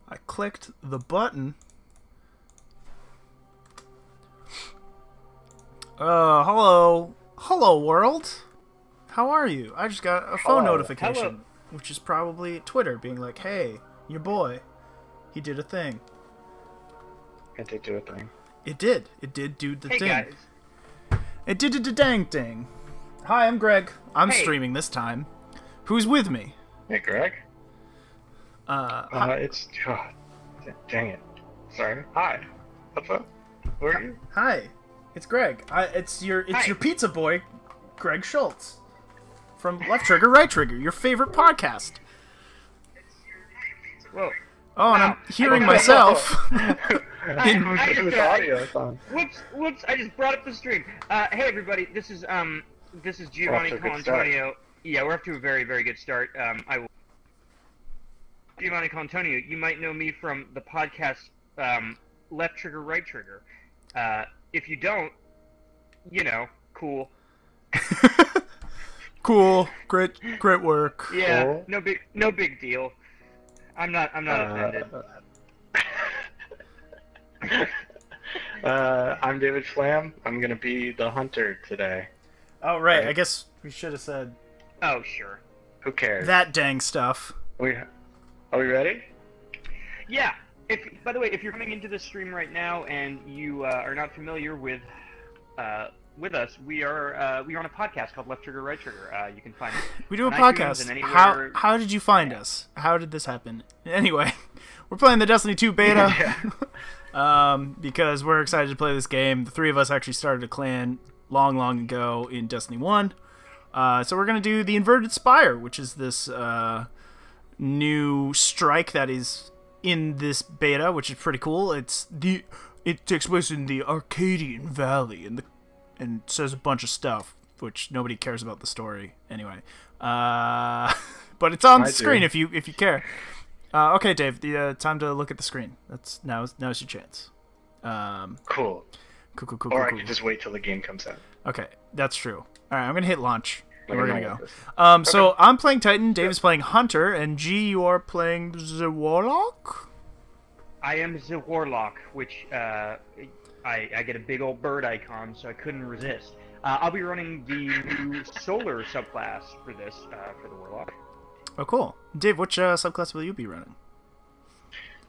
I clicked the button. Hello. Hello, world. How are you? I just got a phone notification, Hello. which is probably Twitter being like, hey, your boy, he did a thing. It did do a thing. It did. It did do the Hey thing. guys. It did the dang thing. Hi, I'm Greg. I'm Hey. streaming this time. Who's with me? Hey, Greg. Hi. It's... Oh, dang it. Sorry. Hi. What's up? Who are you? Hi. It's Greg. It's your Hi. pizza boy, Greg Schultz, from Left Trigger, Right Trigger, your favorite podcast. Whoa. Oh, and Wow. I'm hearing I- myself. I just, audio song. Whoops! I just brought up the stream. Hey everybody, this is Giovanni Off to a good start. Colantonio. Yeah, we're off to a very, very good start. Giovanni Colantonio. You might know me from the podcast Left Trigger, Right Trigger. If you don't, you know, cool. Cool. Great work. Yeah, Cool. no big deal. I'm not offended. I'm David Flam. I'm gonna be the hunter today. Oh, right. Right. I guess we should have said Oh sure. Who cares? that dang stuff. Are we ready? Yeah. By the way, if you're coming into this stream right now and you are not familiar with us, we are on a podcast called Left Trigger, Right Trigger. You can find it. We do a on iTunes podcast. and anywhere- How did you find us? How did this happen? Anyway, we're playing the Destiny 2 beta. Because we're excited to play this game. The three of us actually started a clan long ago in Destiny 1. So we're going to do the Inverted Spire, which is this new strike that is in this beta, which is pretty cool. It takes place in the Arcadian Valley and says a bunch of stuff, which nobody cares about the story anyway. But it's on the screen if you care. Okay, Dave. Time to look at the screen. Now's your chance. Cool. Cool. Or I could just wait till the game comes out. Okay, that's true. All right, I'm gonna hit launch. And Like we're I gonna know go. this. So I'm playing Titan. Dave is playing Hunter, and G, you are playing the Warlock. I am the Warlock, which I get a big old bird icon, so I couldn't resist. I'll be running the new Solar subclass for this for the Warlock. Oh, cool. Dave, which subclass will you be running?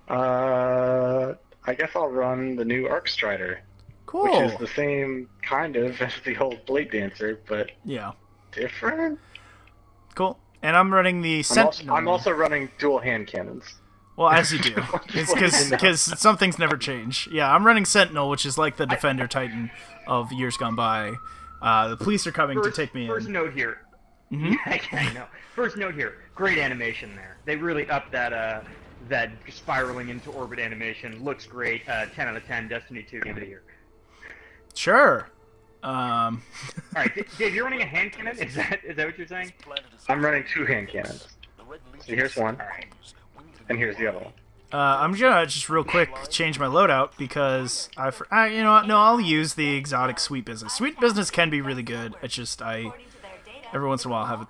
I guess I'll run the new Arc Strider, Cool. which is the same kind of as the old Blade Dancer, but Yeah. different. Cool. And I'm running the Sentinel. I'm also running dual hand cannons. Well, as you do. It's because some things never change. Yeah, I'm running Sentinel, which is like the Defender Titan of years gone by. The police are coming to take me First in. note here. I know. First note here. Great animation there. They really upped that that spiraling into orbit animation. Looks great. 10 out of 10. Destiny 2 game of the year. Sure. All right, Dave, you're running a hand cannon. Is that what you're saying? I'm running two hand cannons. So here's one, All right. and here's the other one. I'm gonna just real quick change my loadout because you know what? No, I'll use the exotic Sweet Business. Sweet Business can be really good. It's just every once in a while have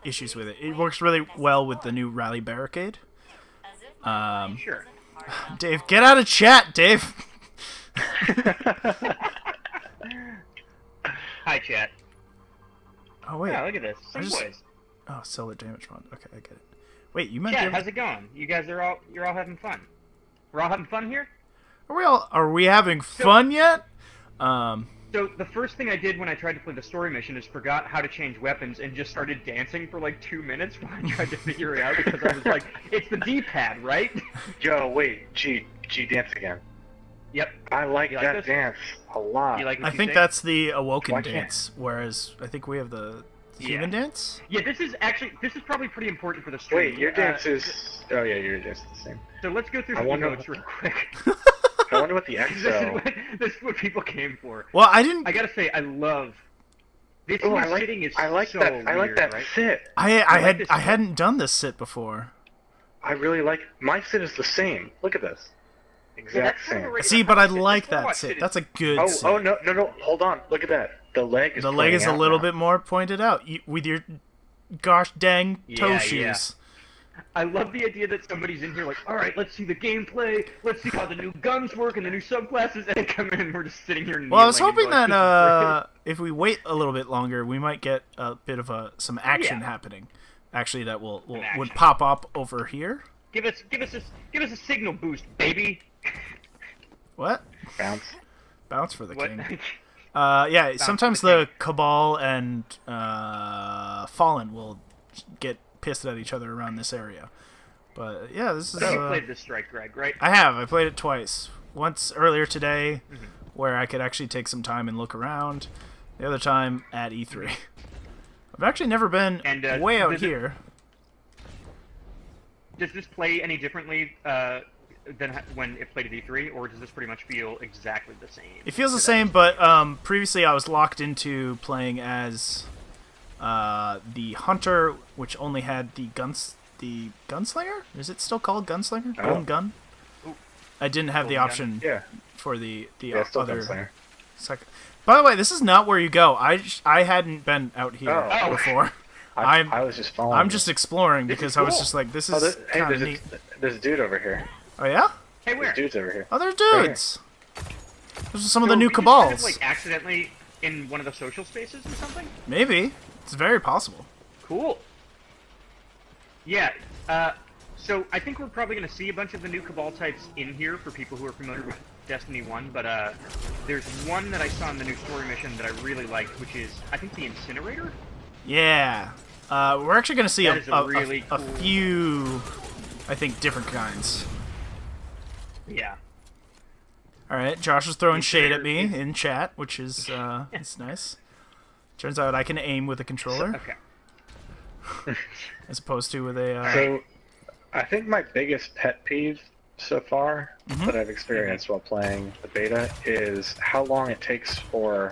issues with it. It works really well with the new Rally Barricade. Sure. Dave, get out of chat, Dave. Hi, chat. Oh wait. Yeah, look at this. Some just- boys. Oh, solar damage mod. Okay, I get it. Wait, you meant Chat, how's it going? You guys you're all having fun. We're all having fun here? Are we having fun yet? So the first thing I did when I tried to play the story mission is forgot how to change weapons and just started dancing for like 2 minutes while I tried to figure it out because I was like, it's the D-pad, right? Yo, wait, G dance again. Yep. I like You like that this? dance a lot. You like what I you think say? that's the Awoken Why can't- dance, whereas I think we have the Yeah. human dance. Yeah, this is probably pretty important for the story. Wait, your dance is... Oh yeah, your dance is the same. So let's go through I the wonder emotes real quick. I wonder what the this is what people came for. Well, I didn't. I gotta say, I love this Oh, new I like sitting is I like so that. weird, I like that right? sit. like this I sit. hadn't done this sit before. I really like my sit is the same. Look at this. Exact that's kind of same. a regular See, but I sit. like This that robot sit. sit That's a good Oh, sit. oh no, hold on. Look at that. The leg is The leg is a pointing out little now. bit more pointed out with your gosh dang toe Yeah, shoes. I love the idea that somebody's in here like, all right, let's see the gameplay, let's see how the new guns work and the new subclasses, and they come in and we're just sitting here. Well, I was hoping that if we wait a little bit longer, we might get a bit of some action happening. Actually, that would pop up over here. Give us a signal boost, baby. What? Bounce for the what? king. Yeah, sometimes the Cabal and Fallen will get pissed at each other around this area. But yeah, this is... You played this strike, Greg, right? I have. I played it twice. Once earlier today, where I could actually take some time and look around. The other time at E3. I've actually never been way out here. Does this play any differently than when it played at E3, or does this pretty much feel exactly the same? It feels the same, but previously I was locked into playing as the Hunter, which only had the Gunslinger? Is it still called Gunslinger? Oh. Gun? I didn't have the option for the other Gunslinger. second. By the way, this is not where you go. I hadn't been out here before. I was just following. I'm just exploring because I was just like, this is kind of neat. There's a dude over here. Oh yeah? Hey, where? There's dudes over here. Oh, there's dudes. Those are some of the new Cabals. Kind of, like, accidentally in one of the social spaces or something? Maybe. It's very possible. Cool. Yeah. So I think we're probably going to see a bunch of the new Cabal types in here for people who are familiar with Destiny 1, but there's one that I saw in the new story mission that I really liked, which is, I think, the Incinerator? Yeah. We're actually going to see a cool... few, I think, different kinds. Yeah. Alright, Josh is throwing shade at me in chat, which is it's nice. Turns out I can aim with a controller. Okay. As opposed to with a... So, I think my biggest pet peeve so far that I've experienced while playing the beta is how long it takes for,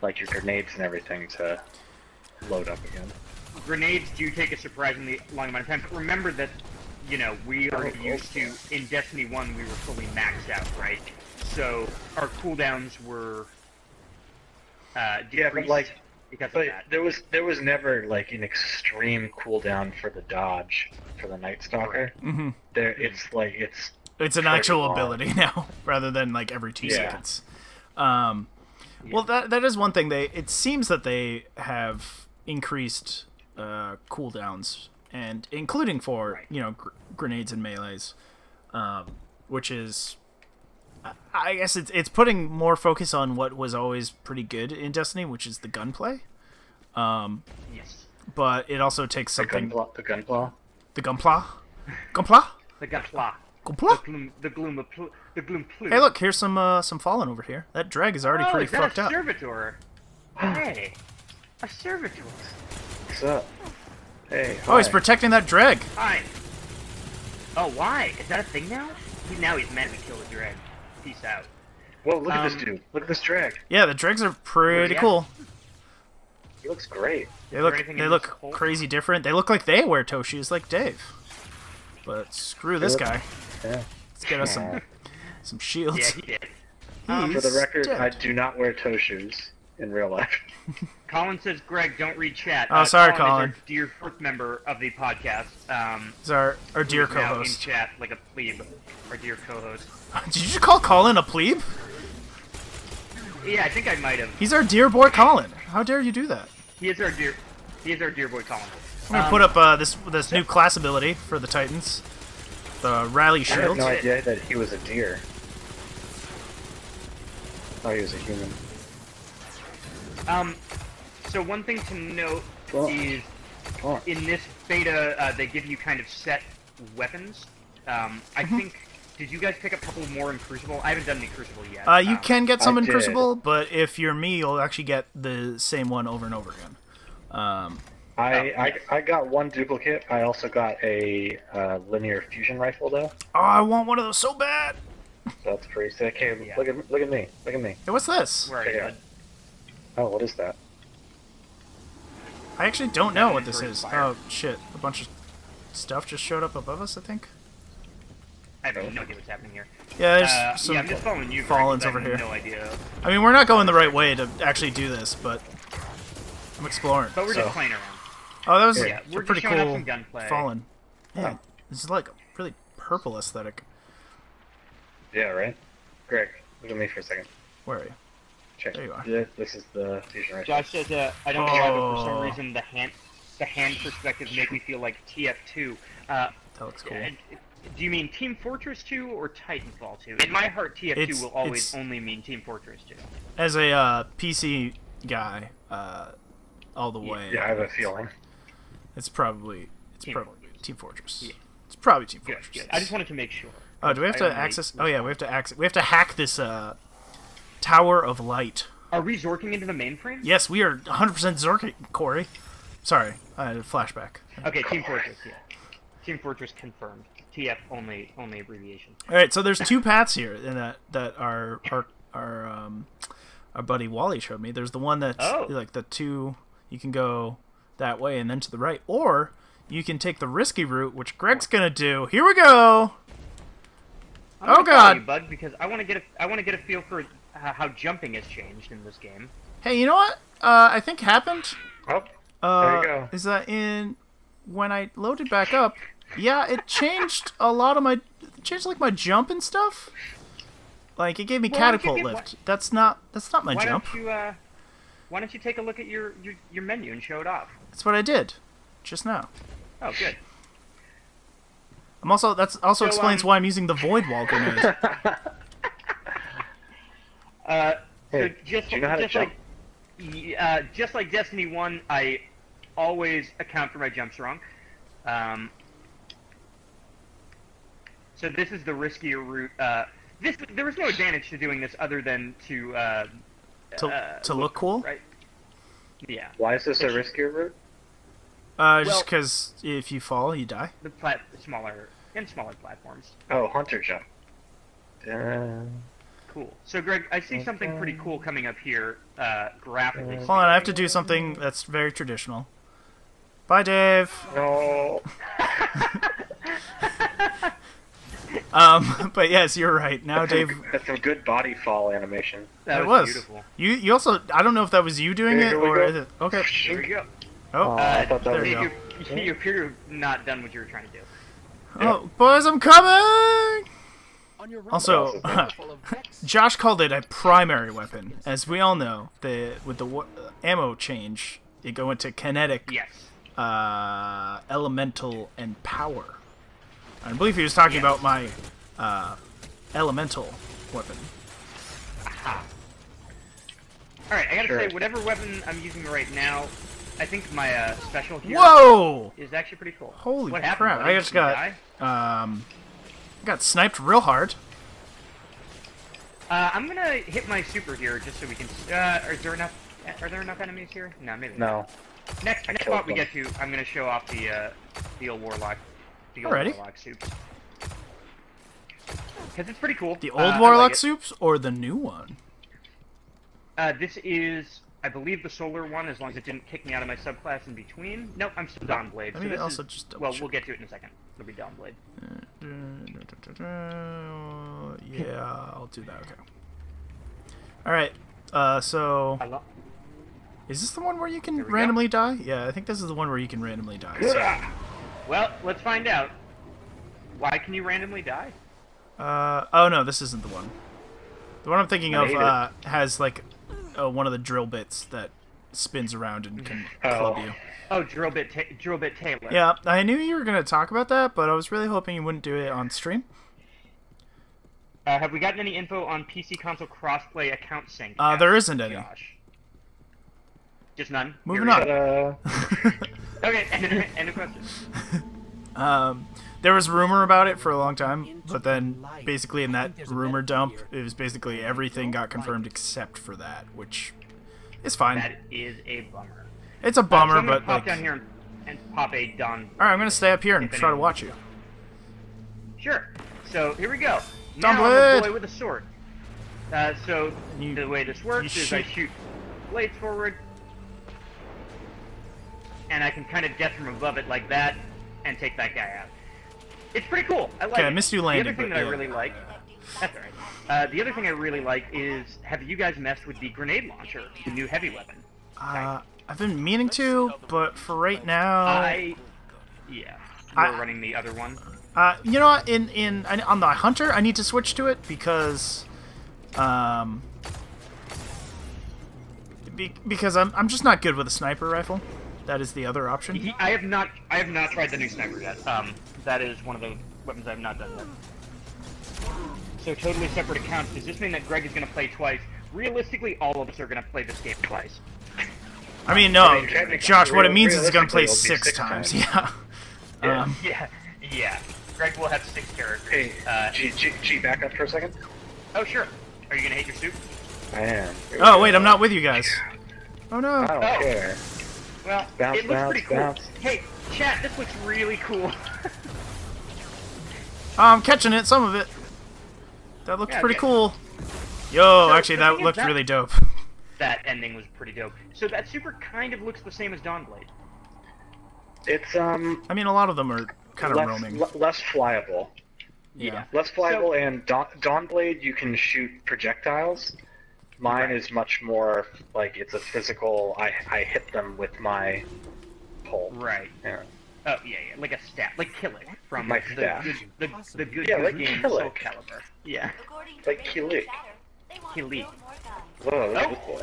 like, your grenades and everything to load up again. Grenades do take a surprisingly long amount of time. But remember that, you know, we are used to, in Destiny 1, we were fully maxed out, right? So our cooldowns were decreased. But like, because of that. there was never like an extreme cooldown for the dodge for the Night Stalker. Mm-hmm. It's an actual ability now, rather than like every 2 seconds. Well, that is one thing. It seems that they have increased cooldowns, and including for grenades and melees, which is, I guess it's putting more focus on what was always pretty good in Destiny, which is the gunplay. Yes. But it also takes something. The gunpla. The gunpla. The gloom plume. Hey, look, here's some Fallen over here. That dreg is already pretty fucked up. Servitor. Hey, a servitor. What's up? Hey. Oh, he's protecting that dreg. Hi. Oh, why? Is that a thing now? Now he's meant to kill the dreg. Peace out. Whoa, look at this dude. Look at this drag. Yeah, the dregs are pretty cool. He looks great. They look crazy different. They look like they wear toe shoes like Dave. But screw this guy. Yeah. Let's get us some shields. Yeah, he did. For the record, I do not wear toe shoes in real life. Colin says, Greg, don't read chat. Oh, sorry, Colin. Is our dear fourth member of the podcast. He's our dear co-host. In chat like a plebe. Our dear co-host. Did you just call Colin a plebe? Yeah, I think I might have. He's our dear boy Colin. How dare you do that? He is our dear boy Colin. I'm gonna put up this new class ability for the Titans. The Rally Shield. I had no idea that he was a deer. Oh, he was a human. So one thing to note is in this beta, they give you kind of set weapons. I think, did you guys pick up a couple more in Crucible? I haven't done any Crucible yet. You can get some in Crucible, but if you're me, you'll actually get the same one over and over again. I got one duplicate. I also got a linear fusion rifle though. Oh, I want one of those so bad. That's pretty sick. Hey, look at me. Look at me. Hey, what's this? Where are you? Oh, what is that? I actually don't know what this is. Oh shit! A bunch of stuff just showed up above us, I think. I have no idea what's happening here. Yeah, there's some I'm just following you. Fallens over here. No idea. I mean, we're not going the right way to actually do this, but I'm exploring. But we're just playing around. Oh, that was we're pretty just showing off cool. some gunplay. Fallen. Yeah, this is like a really purple aesthetic. Yeah, right? Greg, look at me for a second. Where are you? Check. There you are. This is the fusion rifle. Josh says, I don't know why, but for some reason the hand perspectives make me feel like TF2. That looks cool. Do you mean Team Fortress 2 or Titanfall 2? In my heart, TF2 will always only mean Team Fortress 2. As a PC guy, all the way. Yeah, I have a feeling. It's probably Team Fortress. Yeah. It's probably Team Fortress. Good. I just wanted to make sure. Oh, do we have to access? Oh yeah, we have to access. We have to hack this Tower of Light. Are we zorking into the mainframe? Yes, we are 100% zorking, Corey. Sorry, I had a flashback. Okay, Team Fortress. Yeah. Team Fortress confirmed. TF only abbreviation. All right, so there's two paths here that our buddy Wally showed me. There's the one that's like the two. You can go that way and then to the right, or you can take the risky route, which Greg's gonna do. Here we go. Oh God, you, bud, because I want to get a feel for how jumping has changed in this game. Hey, you know what? I think happened. Oh, there you go. Is that when I loaded back up? Yeah, it changed a lot of my like my jump and stuff. Like it gave me catapult lift. That's not my jump. Why don't you take a look at your menu and show it off? That's what I did, just now. Oh, good. That also explains why I'm using the void wall grenade. So just like Destiny 1, I always account for my jumps wrong. So this is the riskier route. There was no advantage to doing this other than to look cool. Right? Yeah. Why is this a riskier route? Just because if you fall, you die. The smaller platforms. Oh, hunter jump. Cool. So, Greg, I see something pretty cool coming up here, graphically. Hold on, I have to do something that's very traditional. Bye, Dave. No. But yes, you're right. Now, Dave. That's some good body fall animation. That was beautiful. You also. I don't know if that was you doing it or is it. Okay. Here we go. Oh, I thought that there was you go. You appear to have not done what you were trying to do. Oh, boys, I'm coming! Also, Josh called it a primary weapon. As we all know, with the ammo change, you go into kinetic, yes, elemental, and power. I believe he was talking about my elemental weapon. Aha. Alright, I gotta say, whatever weapon I'm using right now, I think my special here is actually pretty cool. Holy what crap! Happened, I just got sniped real hard. I'm gonna hit my super here just so we can. Are there enough enemies here? No, maybe not. Next spot we get to, I'm gonna show off the old warlock, warlock soups. Because it's pretty cool. The old warlock soups or the new one? This is, I believe, the solar one, as long as it didn't kick me out of my subclass in between. Nope, I'm still Dawnblade. So this also just well, we'll get to it in a second. It'll be Dawnblade. Yeah, I'll do that. Okay. All right. So, is this the one where you can randomly die? Yeah, I think this is the one where you can randomly die. So. Well, let's find out. Why can you randomly die? Oh no, this isn't the one. The one I'm thinking of has like one of the drill bits that spins around and can club you. Oh, drill bit Taylor. Yeah, I knew you were gonna talk about that, but I was really hoping you wouldn't do it on stream. Have we gotten any info on PC console crossplay account sync? There isn't any. Josh. Just none. Moving on. Okay, end of question. There was rumor about it for a long time, but then basically in that rumor dump, it was basically everything got confirmed except for that, which is fine. That is a bummer. It's a bummer, so I'm gonna but pop down here and pop a Dawn. All right, I'm gonna stay up here and try to watch you. Sure. So here we go. Dawn now blade. I'm a boy with a sword. So the way this works is I shoot blades forward, and I can kind of death from above it like that, and take that guy out. It's pretty cool. I like it. I missed you landing. The other thing that I really like, that's alright. The other thing I really like is, have you guys messed with the grenade launcher, the new heavy weapon? I've been meaning to, but for right now, yeah. You're running the other one. You know what? On the hunter, I need to switch to it because, because I'm just not good with a sniper rifle. That is the other option. I have not tried the new sniper yet. That is one of the weapons I have not done yet. So totally separate accounts. Does this mean that Greg is going to play twice? Realistically, all of us are going to play this game twice. I mean, no, Josh. What it means is he's going to play 6 times. Yeah. Yeah. Greg will have 6 characters. Hey, G, back up for a second. Oh sure. Are you going to hate your soup? I am. Oh wait, I'm not with you guys. Oh no. I don't care. Well, Bounce, it looks pretty cool. bounce. Hey, chat, this looks really cool. I'm catching it, some of it. That looks pretty cool. Yo, So, actually, the that thing is looked that- really dope. That ending was pretty dope. So that super kind of looks the same as Dawnblade. It's I mean, a lot of them are kind of roaming. less flyable. Yeah. Less flyable, and Dawnblade, you can shoot projectiles. Mine is much more like it's a physical. I hit them with my pole. Right. Yeah. Oh yeah, like a staff, like Kill It from My the staff. the good Yeah, like game Kill It. Soul Calibur. Yeah. Like Kilik. Kilik. Whoa, look Oh. at this boy.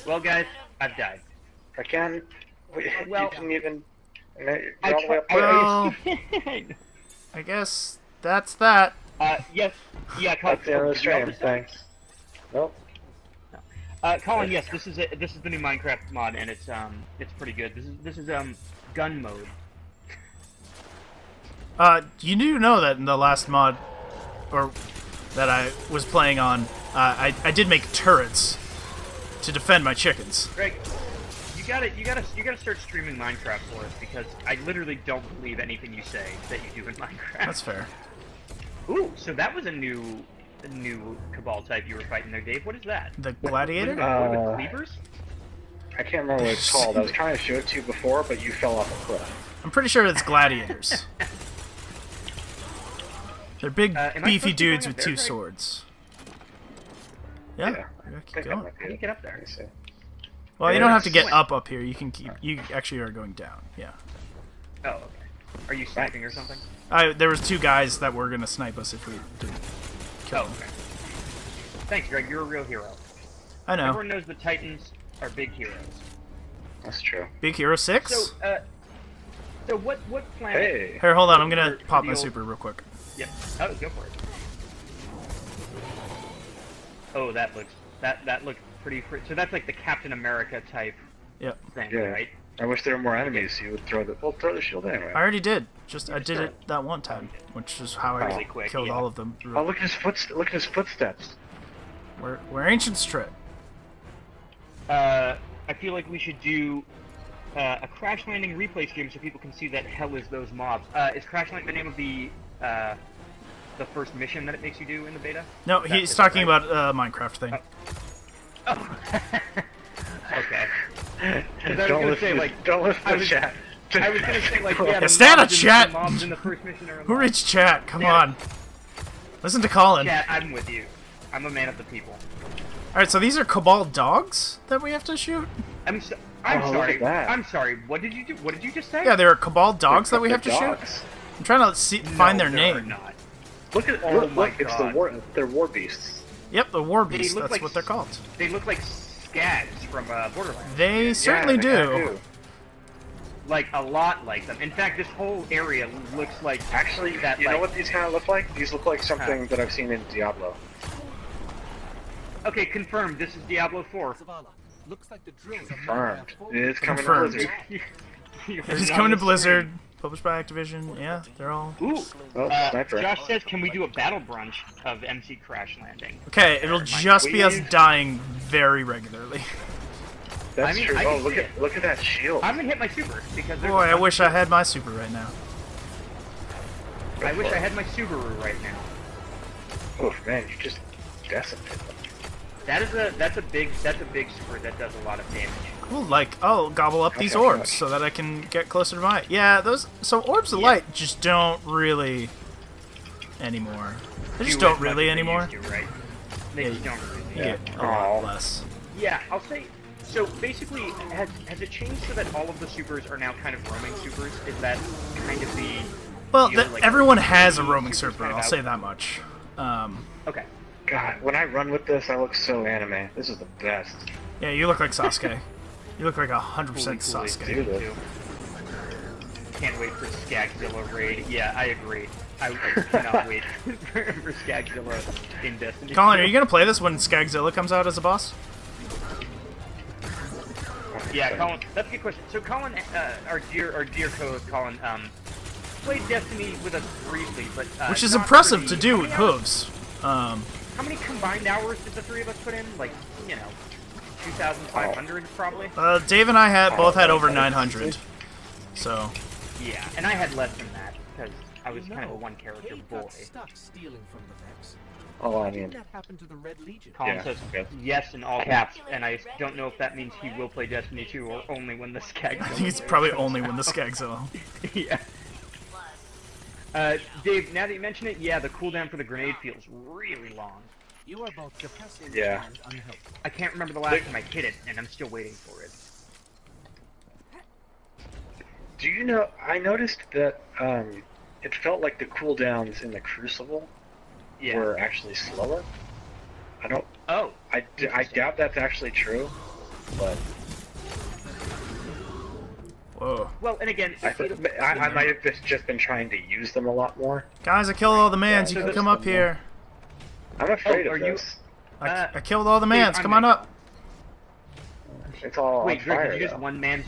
Well, guys, I've died. Again, Well, you didn't even. You're I all the way up tried- there. Well, I guess that's that. Yes. Yeah, Colin. That's the end of the stream. Nope. Thanks. Nope. Colin, yes, this is the new Minecraft mod, and it's pretty good. This is gun mode. You do know that in the last mod, or that I was playing on, I did make turrets to defend my chickens. Greg, you gotta start streaming Minecraft for us, because I literally don't believe anything you say that you do in Minecraft. That's fair. Ooh, so that was a new Cabal type you were fighting there, Dave. What is that? The gladiator? What are the cleavers? I can't remember what it's called. I was trying to show it to you before, but you fell off a cliff. I'm pretty sure it's gladiators. They're big, am I beefy supposed to be dudes going with up 2 there, Greg? swords. Yeah. Yeah. Keep going. How do you get up there? Well, you don't have to get Swing. up here. You can keep. You actually are going down. Yeah. Oh, okay. Are you sniping or something? There was 2 guys that were gonna snipe us if we didn't kill Oh, them. okay. Thanks, Greg. You're a real hero. I know. Everyone knows the Titans are big heroes. That's true. Big Hero 6? So what planet? Hey. Here, hold on. I'm gonna for pop the my old- super real quick. Yep. Oh, go for it. Oh, that looks pretty. So that's like the Captain America type Yep. thing, Yeah. right? I wish there were more enemies. So you would throw the shield anyway. I already did. I did it that one time, which is how I Really quick, killed yeah. all of them. Oh, look at his footsteps. Where ancients trip. I feel like we should do a Crash Landing replay stream so people can see that hell is those mobs. Is Crash Landing the name of the first mission that it makes you do in the beta? No, That's he's it, talking right? about Minecraft thing. Oh. Okay. 'Cause I was Don't gonna listen. say, like, Don't listen I to was- chat. I was gonna say, like, yeah, the stand up, mobs chat! the mobs in the first mission are Who alive. reached chat? Come Yeah. on. Listen to Colin. Chat, I'm with you. I'm a man of the people. Alright, so these are Cabal dogs that we have to shoot? I'm look sorry. at that. I'm sorry. What did you do? What did you just say? Yeah, there are Cabal dogs that we They're have to dogs. shoot? I'm trying to find their No, they're name. not. Look at Oh my look, it's God. they're war beasts. Yep, the war beasts. look That's like what they're called. They look like skags from Borderlands. They certainly Yeah, they do. Like a lot like them. In fact, this whole area looks like Actually, that. you like, know what these kind of look like? These look like something that I've seen in Diablo. Okay, confirmed. This is Diablo 4. Looks like the drills are Confirmed. It's coming to Confirmed. Blizzard. This is coming to Blizzard, published by Activision. Yeah, they're all... Ooh. Oh, sniper. Josh says, can we do a battle brunch of MC Crash Landing? Okay, it'll just be us Please. dying very regularly. That's I mean, true. I Oh, can look see at that shield. I'm gonna hit my super because there's Boy, a I bunch- wish I had my super right now. I wish I had my Subaru right now. Oh man, you just decimated them. That's a big super that does a lot of damage. Cool, like, oh, gobble up these Okay, orbs gosh. so that I can get closer to my... Yeah, those... So orbs of light just don't really... anymore. They just Do as don't much really as they anymore. used to, right? They Yeah, just don't really. You Yeah. get a lot less. Yeah, I'll say. So basically, has it changed so that all of the supers are now kind of roaming supers? Is that kind of the Well, deal, like, everyone has a roaming supers server. kind of I'll out? say that much. Okay. God, when I run with this, I look so anime. This is the best. Yeah, you look like Sasuke. You look like 100% Coolly, Sasuke. Dude. too. Can't wait for Skagzilla raid. Yeah, I agree. I cannot wait for Skagzilla in Destiny. Colin, are you gonna play this when Skagzilla comes out as a boss? Yeah, Colin. That's a good question. So Colin, our dear co-host Colin, played Destiny with us briefly, but Which is not impressive for to the- do how with many hours- hooves. How many combined hours did the three of us put in? Like, 2,500 probably. Dave and I both had over 900. So Yeah, and I had less than that because I was kind of a one-character Cade boy. got stuck stealing from the Vex. Oh, I Why mean, didn't that happen to the Red Legion? Colin Yeah, says okay. yes in all caps, and I don't know if that means he will play Destiny 2 or only when the Skagzilla. I think it's probably only when the Skagzilla. Yeah. Dave, now that you mention it, yeah, the cooldown for the grenade feels really long. You are both depressing Yeah. and unhelpful. I can't remember the last time I hit it, and I'm still waiting for it. do you know? I noticed that it felt like the cooldowns in the Crucible Yeah. were actually slower. I don't. Oh. I doubt that's actually true, but Whoa. Well, and again, I might have just been trying to use them a lot more. Guys, I killed all the mans. Yeah, You so can come that's up here. I'm afraid are of you- this. I killed all the mans. I'm Come on gonna up. It's all wait, on Greg, fire. did you just though. one man's?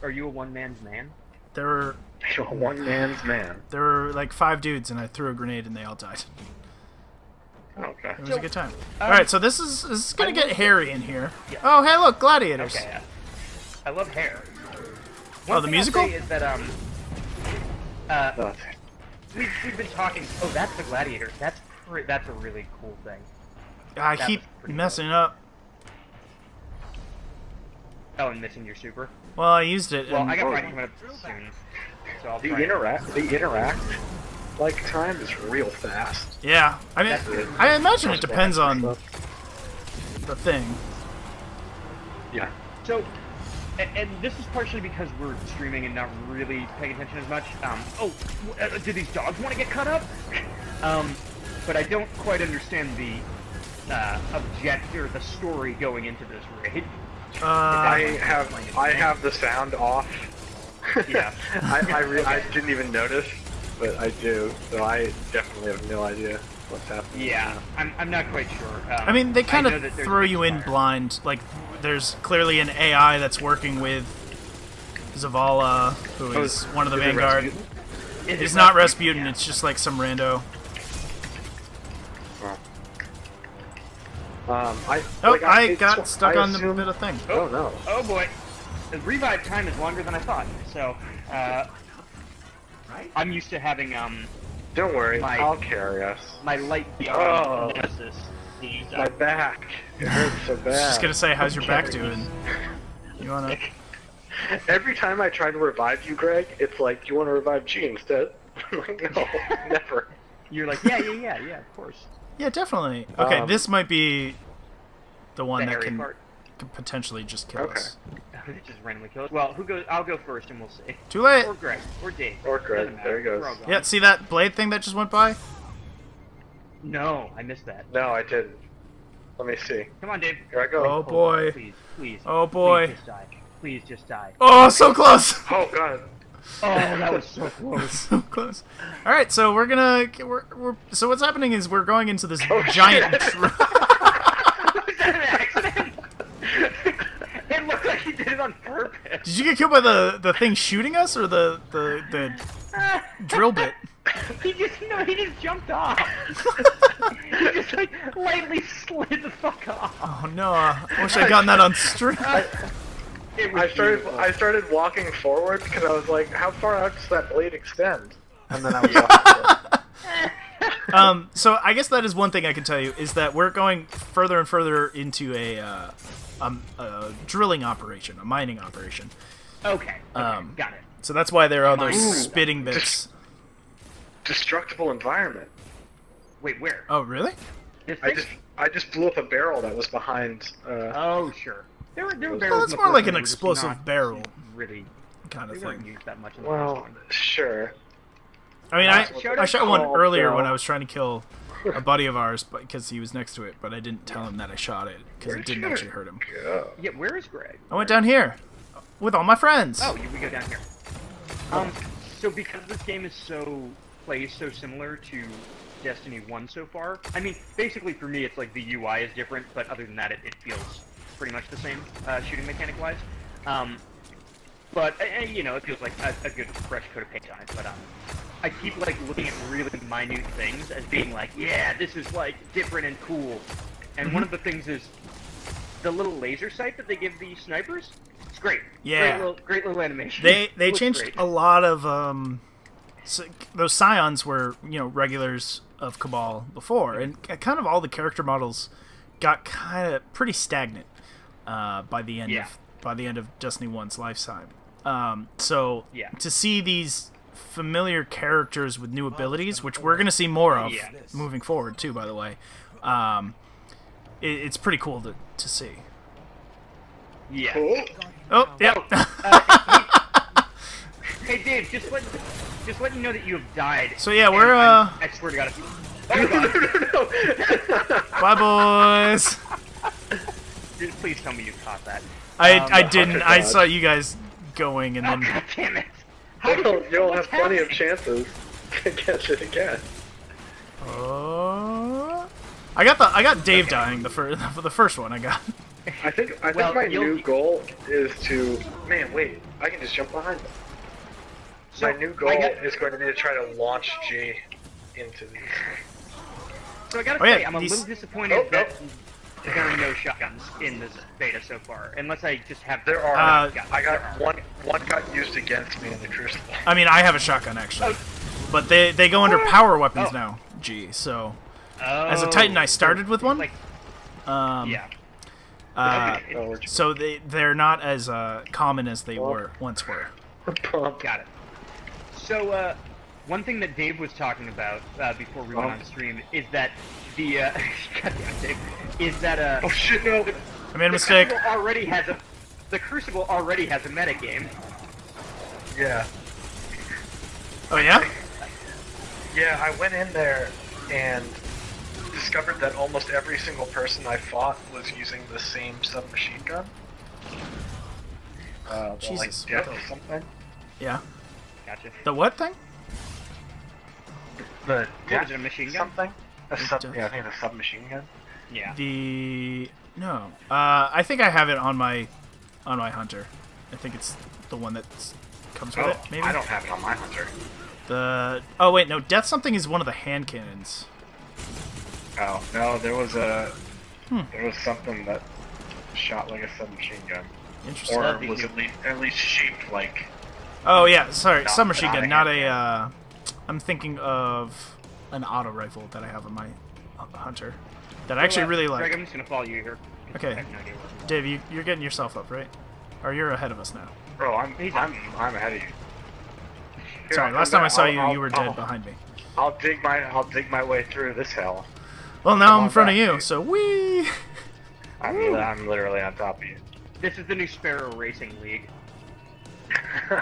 Are you a one man's man? There were You're a one man's man. like 5 dudes, and I threw a grenade, and they all died. Okay. It was a good time. All right, so this is gonna get hairy in here. Yeah. Oh, hey, look, gladiators. Okay. I love hair. Oh, One the thing I'll musical? say is that Oh, we've been talking. Oh, that's the gladiator. That's a really cool thing. I That keep was pretty messing it up. Oh, and missing your super. Well, I used it. Well, and- I got mine coming up soon, so I'll the try. interact like time is real fast. Yeah, I mean, That's good. I imagine it depends on the thing. Yeah. So, and this is partially because we're streaming and not really paying attention as much. Do these dogs want to get cut up? But I don't quite understand the object or the story going into this raid. I have the sound off. Yeah. I didn't even notice, but I do. So I definitely have no idea what's happening. Yeah, I'm not quite sure. I mean, they kind know of that there's a throw big you in fire. blind. Like, there's clearly an AI that's working with Zavala, who is one of the Is it Vanguard. Rasputin? Is It's it not Rasputin? Rasputin, Yeah. it's just like some rando. Oh, I got stuck on the bit of thing. Oh no. Oh boy, the revive time is longer than I thought. So, I'm used to having Don't worry, My- I'll carry us. my light Oh. beyond nemesis. He's, My back. It hurts so bad. Just gonna say, how's your back doing? You wanna? Every time I try to revive you, Greg, it's like, you want to revive G instead? I'm like, no, never. You're like, yeah, of course. Yeah, definitely. Okay, this might be the one The that hairy can part. potentially just kill Okay. us. Just randomly kill us. Well, who goes? I'll go first, and we'll see. Too late. Or Greg, or Dave. Or Greg, Doesn't there he matter. goes. We're all gone. Yeah, see that blade thing that just went by? No, I missed that. No, I didn't. Let me see. Come on, Dave. Here I go. Oh boy. Please. Oh boy. Please just die. Please just die. Oh, so close! Oh god. Oh, that was so close. So close. All right, so so what's happening is we're going into this Oh, giant. shit. Was that an accident? It looked like he did it on purpose. Did you get killed by the thing shooting us, or the drill bit? He just jumped off. He just like lightly slid the fuck off. Oh no! I wish I'd gotten that on stream. It was I beautiful. started walking forward because I was like, how far out does that blade extend? And then I was walking. So I guess that is one thing I can tell you is that we're going further and further into a drilling operation, a mining operation. Okay, got it. So that's why there are those Ooh. spitting bits. Destructible environment. Wait, where? Oh really? This I thing? just blew up a barrel that was behind. Oh, sure. There were barrels. Well, in it's the more first like one an that were just explosive not barrel really kind of they weren't thing. used that much in the first Well, one. sure. I mean, shout I out shot one Called, earlier when though. I was trying to kill a buddy of ours because he was next to it, but I didn't tell him that I shot it because it didn't actually hurt him. Yeah. Yeah, where is Greg? I went down here with all my friends. Oh, we go down here. So because this game is plays so similar to Destiny 1 so far, I mean, basically for me it's like the UI is different, but other than that it feels pretty much the same, shooting mechanic-wise. But, you know, it feels like a good fresh coat of paint on it, but I keep, like, looking at really minute things as being like, yeah, this is, like, different and cool. And one of the things is the little laser sight that they give the snipers. It's great. Yeah. Great little animation. They Looks changed great. a lot of those scions were, you know, regulars of Cabal before, and kind of all the character models got kind of pretty stagnant by the end of Destiny 1's lifetime. So to see these familiar characters with new abilities, which we're going to see more of moving forward too, by the way, it's pretty cool to see. Yeah. Cool. Oh, yeah. Hey Dave, just let you know that you have died. So yeah, we're I swear to God. bye, boys. Please tell me you caught that. I didn't. I dodge. saw you guys going, and Oh, then God damn it! How did Well, you'll what's have plenty of happening? chances to catch it again. I got Dave dying for the first one I got. I think Well, my you'll- new goal is to... Man, wait. I can just jump behind them. So, My new goal is going to be to try to launch G into these. So I gotta Oh, yeah, say, I'm a these- little disappointed that there are no shotguns in this beta so far, unless I just have. There are. guns. I got one got used against me in the Crucible. I mean, I have a shotgun actually, but they go under power weapons now. G. So as a Titan, I started with one. Like, Yeah. Oh, So they're not as common as they once were. got it. So, one thing that Dave was talking about before we went on stream is that the goddamn Dave, is that Oh shit! No. I made a mistake. The Crucible already has a metagame. Yeah. Oh yeah. Yeah, I went in there and discovered that almost every single person I fought was using the same submachine gun. Jesus, Like what Death the- something. Yeah. Gotcha. The what thing? The What was it, a machine gun? Something. Death. Yeah, I think it's a submachine gun. Yeah. No. I think I have it on my hunter. I think it's the one that comes with it. Maybe. I don't have it on my hunter. Oh wait, no. Death something is one of the hand cannons. Oh no, there was something that shot like a submachine gun, Interesting. or was at least shaped like. Oh yeah, sorry, Not- submachine not a gun, not hand a. I'm thinking of an auto rifle that I have on my hunter that I actually really Greg, like. I'm just gonna follow you here. Okay. I have no idea where I'm Dave, you're getting yourself up, right? Or you're ahead of us now. Bro, I'm ahead of you. Here, Sorry, I'll last come time I back. saw you, I'll- you were dead behind me. I'll dig my way through this hell. Well, now come I'm in on front back, of you, dude. so wee. I'm literally on top of you. This is the new Sparrow Racing League.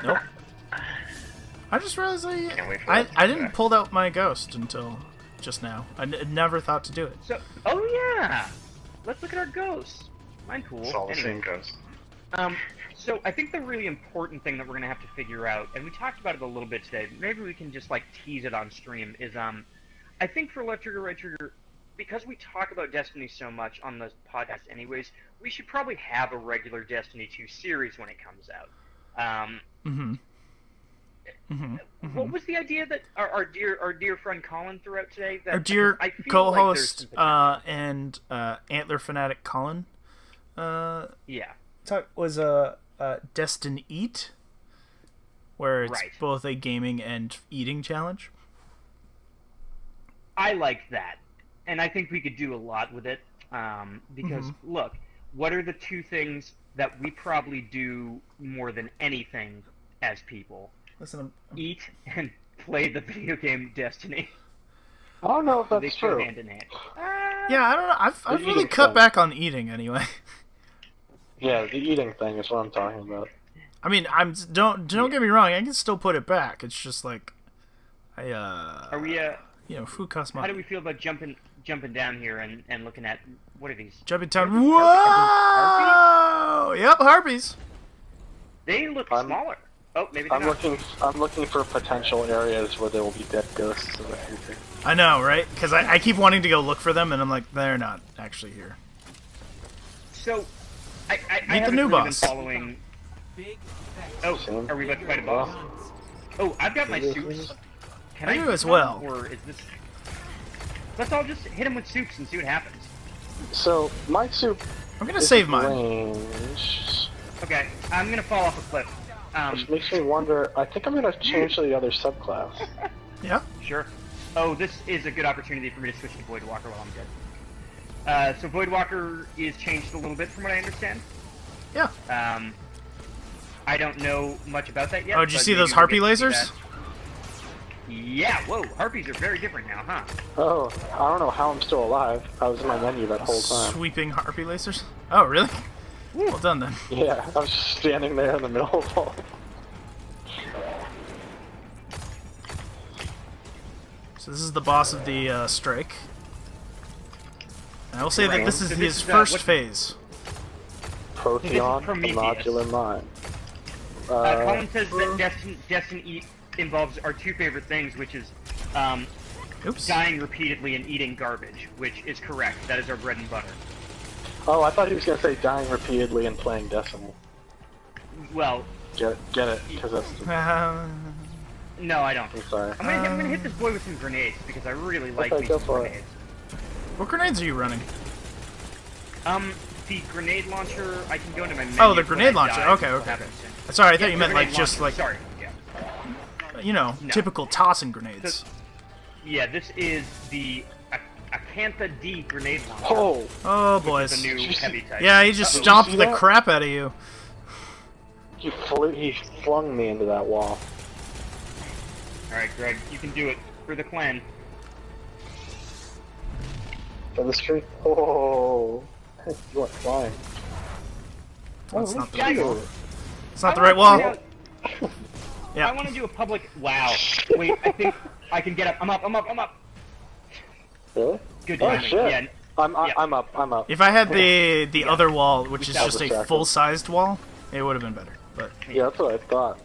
Nope. I just realized Can't wait for I that to didn't come back. pull out my ghost until just now. I never thought to do it. So, oh yeah, let's look at our ghosts. Mine cool. It's all the Anyway. same ghost. So I think the really important thing that we're gonna have to figure out, and we talked about it a little bit today, maybe we can just like tease it on stream, is I think for Left Trigger, Right Trigger, because we talk about Destiny so much on the podcast anyways, we should probably have a regular Destiny 2 series when it comes out. What was the idea that our dear friend Colin threw out today? That Our dear I feel co-host like there's some and Antler fanatic Colin yeah. was Destin Eat, where it's Right. both a gaming and eating challenge. I like that, and I think we could do a lot with it. Because look, what are the two things that we probably do more than anything as people? Listen, Eat and play the video game Destiny. I don't know if They that's go true. hand in hand. yeah, I don't know. I've really eating cut fun. back on eating anyway. Yeah, the eating thing is what I'm talking about. I mean, don't get me wrong. I can still put it back. It's just like, Are we food costs How money. do we feel about jumping down here and looking at what are these? Jumping town. Harpies? Whoa! Yep, harpies. They look smaller. Oh, maybe they're not. I'm looking for potential areas where there will be dead ghosts in the future. I know, right? Because I keep wanting to go look for them, and I'm like, they're not actually here. So, I Meet the new haven't really boss. been following. Big Oh, Same. are we about to fight a boss? Oh, I've got my soups. Can I I do use as them, well. Or is this? Let's all just hit him with soups and see what happens. So my soup I'm gonna is save mine. range, Okay, I'm gonna fall off a cliff. which makes me wonder. I think I'm gonna change to the other subclass. Yeah. Sure. Oh, this is a good opportunity for me to switch to Voidwalker while I'm dead. So Voidwalker is changed a little bit from what I understand. Yeah. I don't know much about that yet. Oh, did you but see maybe those we'll harpy get to see lasers? that. Yeah, whoa, harpies are very different now, huh? Oh, I don't know how I'm still alive. I was in my menu that whole time. Sweeping harpy lasers. Oh, really? Well done then. Yeah, I was just standing there in the middle of all. So this is the boss of the strike. And I will say that Right. this is So this his is, first what- phase. Protheon, Prometheus. Modulin Mine. Colin says that Destiny involves our two favorite things, which is Oops. dying repeatedly and eating garbage, which is correct. That is our bread and butter. Oh, I thought he was gonna say dying repeatedly and playing Destiny. Well, Get it? Because that's. no, I don't. I'm sorry. I'm gonna hit this boy with some grenades because I really like Okay, me go some for it. grenades. What grenades are you running? The grenade launcher, I can go into my menu. Oh, the when grenade I launcher. die, Okay, which will okay. happen soon. Sorry, I thought Yeah, you the meant like grenade just launcher, like, Sorry, yeah. you know, No. typical tossing grenades. Yeah, this is the Acantha D grenade launcher. Oh, Oh, The boys. new heavy type. Yeah, he just Did you stomped see the that? crap out of you. he flung me into that wall. Alright, Greg, you can do it for the clan. For the street. Oh, you went flying. That's Oh, not the Yeah, right I- wall. It's not the I right wanna wall. point out- Yeah. I want to do a public. Wow. Wait, I think I can get up. I'm up. Really? Good Oh timing. shit! Yeah. I'm Yeah. up. If I had the other wall, which is Without just a distracted. full-sized wall, it would have been better. But Yeah, that's what I thought.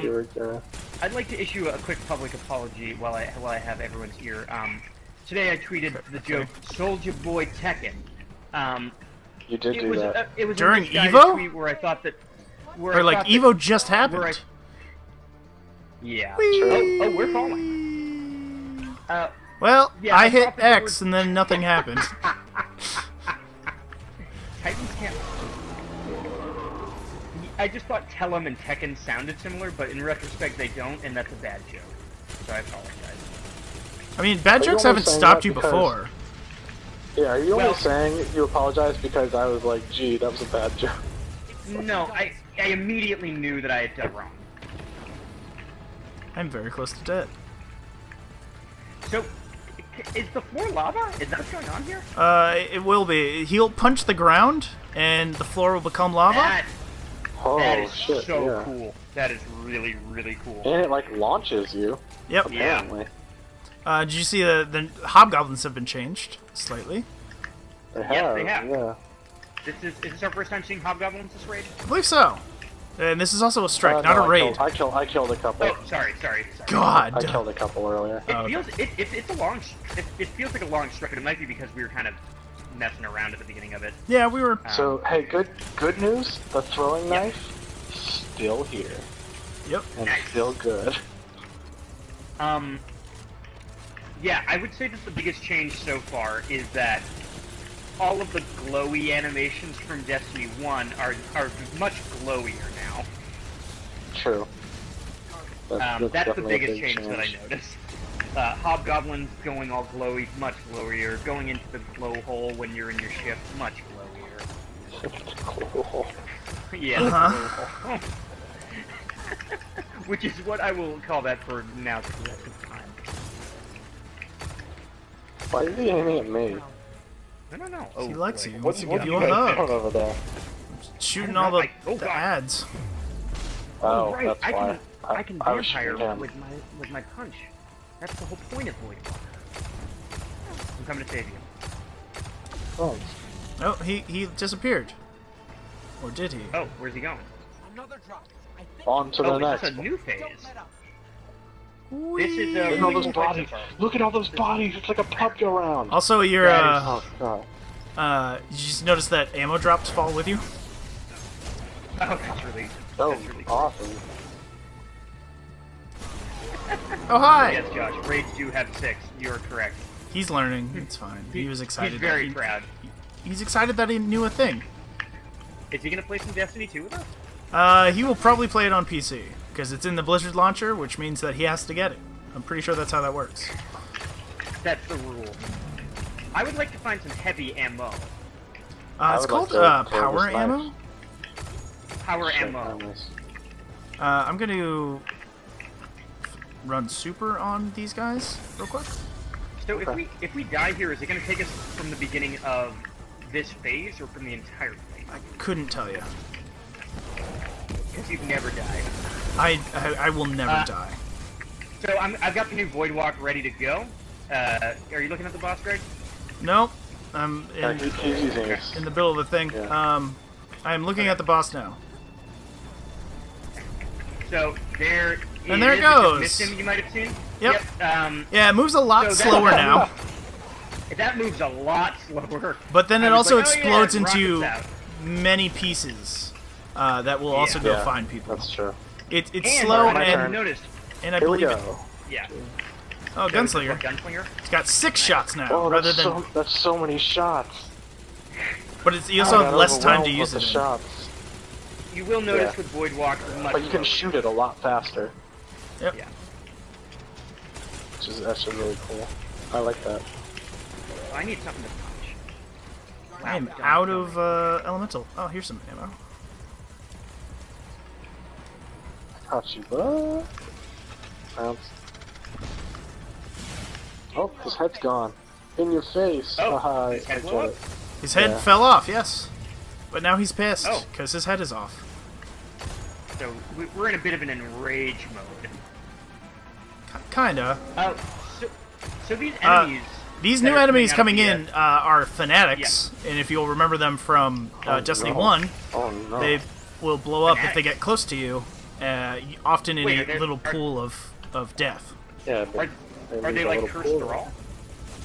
You were I'd like to issue a quick public apology while I have everyone's ear. Today I tweeted the joke "Soldier Boy Tekken." You did It do was that. it was During a misguided Evo? tweet where I thought that where or I like thought Evo just where happened. yeah. Whee! Oh, we're falling. Well, Yeah, I I hit thought that X and then nothing happened. Titans can't. I just thought Tellum and Tekken sounded similar, but in retrospect they don't, and that's a bad joke. So I apologize. I mean, bad Are you jokes only haven't saying stopped that you because- before. Yeah, are you Well- only saying you apologize because I was like, gee, that was a bad joke? No, I immediately knew that I had done wrong. I'm very close to dead. So, is the floor lava? Is that what's going on here? It will be. He'll punch the ground, and the floor will become lava. That Oh is shit! so yeah. cool. That is really, really cool. And it like launches you. Yep. Yeah. Apparently. Did you see the hobgoblins have been changed slightly? They Yes, have. they have. Yeah. Is this our first time seeing hobgoblins this raid? I believe so. And this is also a strike, not No, a raid. I killed a couple. Oh, sorry. God. I killed a couple earlier. It Oh, feels it's a long. It feels like a long strike, but it might be because we were kind of messing around at the beginning of it. Yeah, we were. So hey, good news. The throwing knife still here Yep. and Nice. still good. Yeah, I would say that the biggest change so far is that all of the glowy animations from Destiny 1 are much glowier now. True. That's the definitely a biggest big change that I noticed. Hobgoblins going all glowy, much glowier. Going into the glow hole when you're in your ship, much glowier. Cool. Yeah, the Uh-huh. glow hole. Which is what I will call that for now to the rest of time. Why is he aiming at me? No. Oh, He likes boy. you. He What wants to what give are you you a guys doing hug. over there? shooting I all don't know, the God. ads. Oh, right. that's why. I can I was shooting vampire him. with my punch. That's the whole point of Void Walker. I'm coming to save you. Oh, Oh, he disappeared. Or did he? Oh, where's he going? Another drop. I think on to the Oh, is next. this a new phase? don't let up. This is Look at all really those cool fight so bodies. far. Look at all those bodies. It's like a pub go round. Also, your Oh god. did you just notice that ammo drops fall with you? Oh, that's really. Oh, That's really cool. awesome. Oh hi! Yes, Josh. Raids do have 6. You are correct. He's learning. It's fine. He was excited. He's very that proud. He's excited that he knew a thing. Is he gonna play some Destiny 2 with us? He will probably play it on PC because it's in the Blizzard launcher, which means that he has to get it. I'm pretty sure that's how that works. That's the rule. I would like to find some heavy ammo. I It's would called like to play power this ammo. knife. Power Shit, ammo. almost. I'm going to run super on these guys real quick. So Okay. if we die here, is it gonna take us from the beginning of this phase or from the entire phase? I couldn't tell you. Because you've never died. I will never die. So I've got the new Void Walk ready to go. Are you looking at the boss, Greg? Nope. I'm Yeah, in, he's using his. in the middle of the thing. Yeah. I'm looking at the boss now. So there. And there it is. I just goes. missed him, you might have seen. Yep. Yep. Yeah, it moves a lot So that- slower now, That moves a lot slower. but then I it was also like, oh, yeah, explodes rockets into out. many pieces that will also Yeah. go Yeah, find people. That's true. It's And slow my I turn. and noticed. I Here we believe it. go. Yeah. Oh, So, Gunslinger. Gunslinger. It's got 6 shots now, Oh, rather that's than. that's so many shots. But it's, you I also got have less time to overwhelmed use with it. the in. shots. You will notice Yeah. with Void Walk much But you can slower. shoot it a lot faster, Yep. Yeah. which is actually really cool. I like that. I need something to punch. I am don't out kill of me. elemental. Oh, here's some ammo. Caught you, bud. Bounce. Oh, his head's gone. In your face. Oh, Haha, his head I blew get up? it. His head Yeah. fell off, yes. But now he's pissed, Oh. because his head is off. So we're in a bit of an enrage mode. Kinda. So these enemies. These that new are enemies coming coming out of in are fanatics, and if you'll remember them from Oh, Destiny no. 1, Oh no. they will blow up if they Fanatics. get close to you, often in Wait, a are they- little pool of death. Yeah, Are, but are they leave a like little cursed pool. Thrall?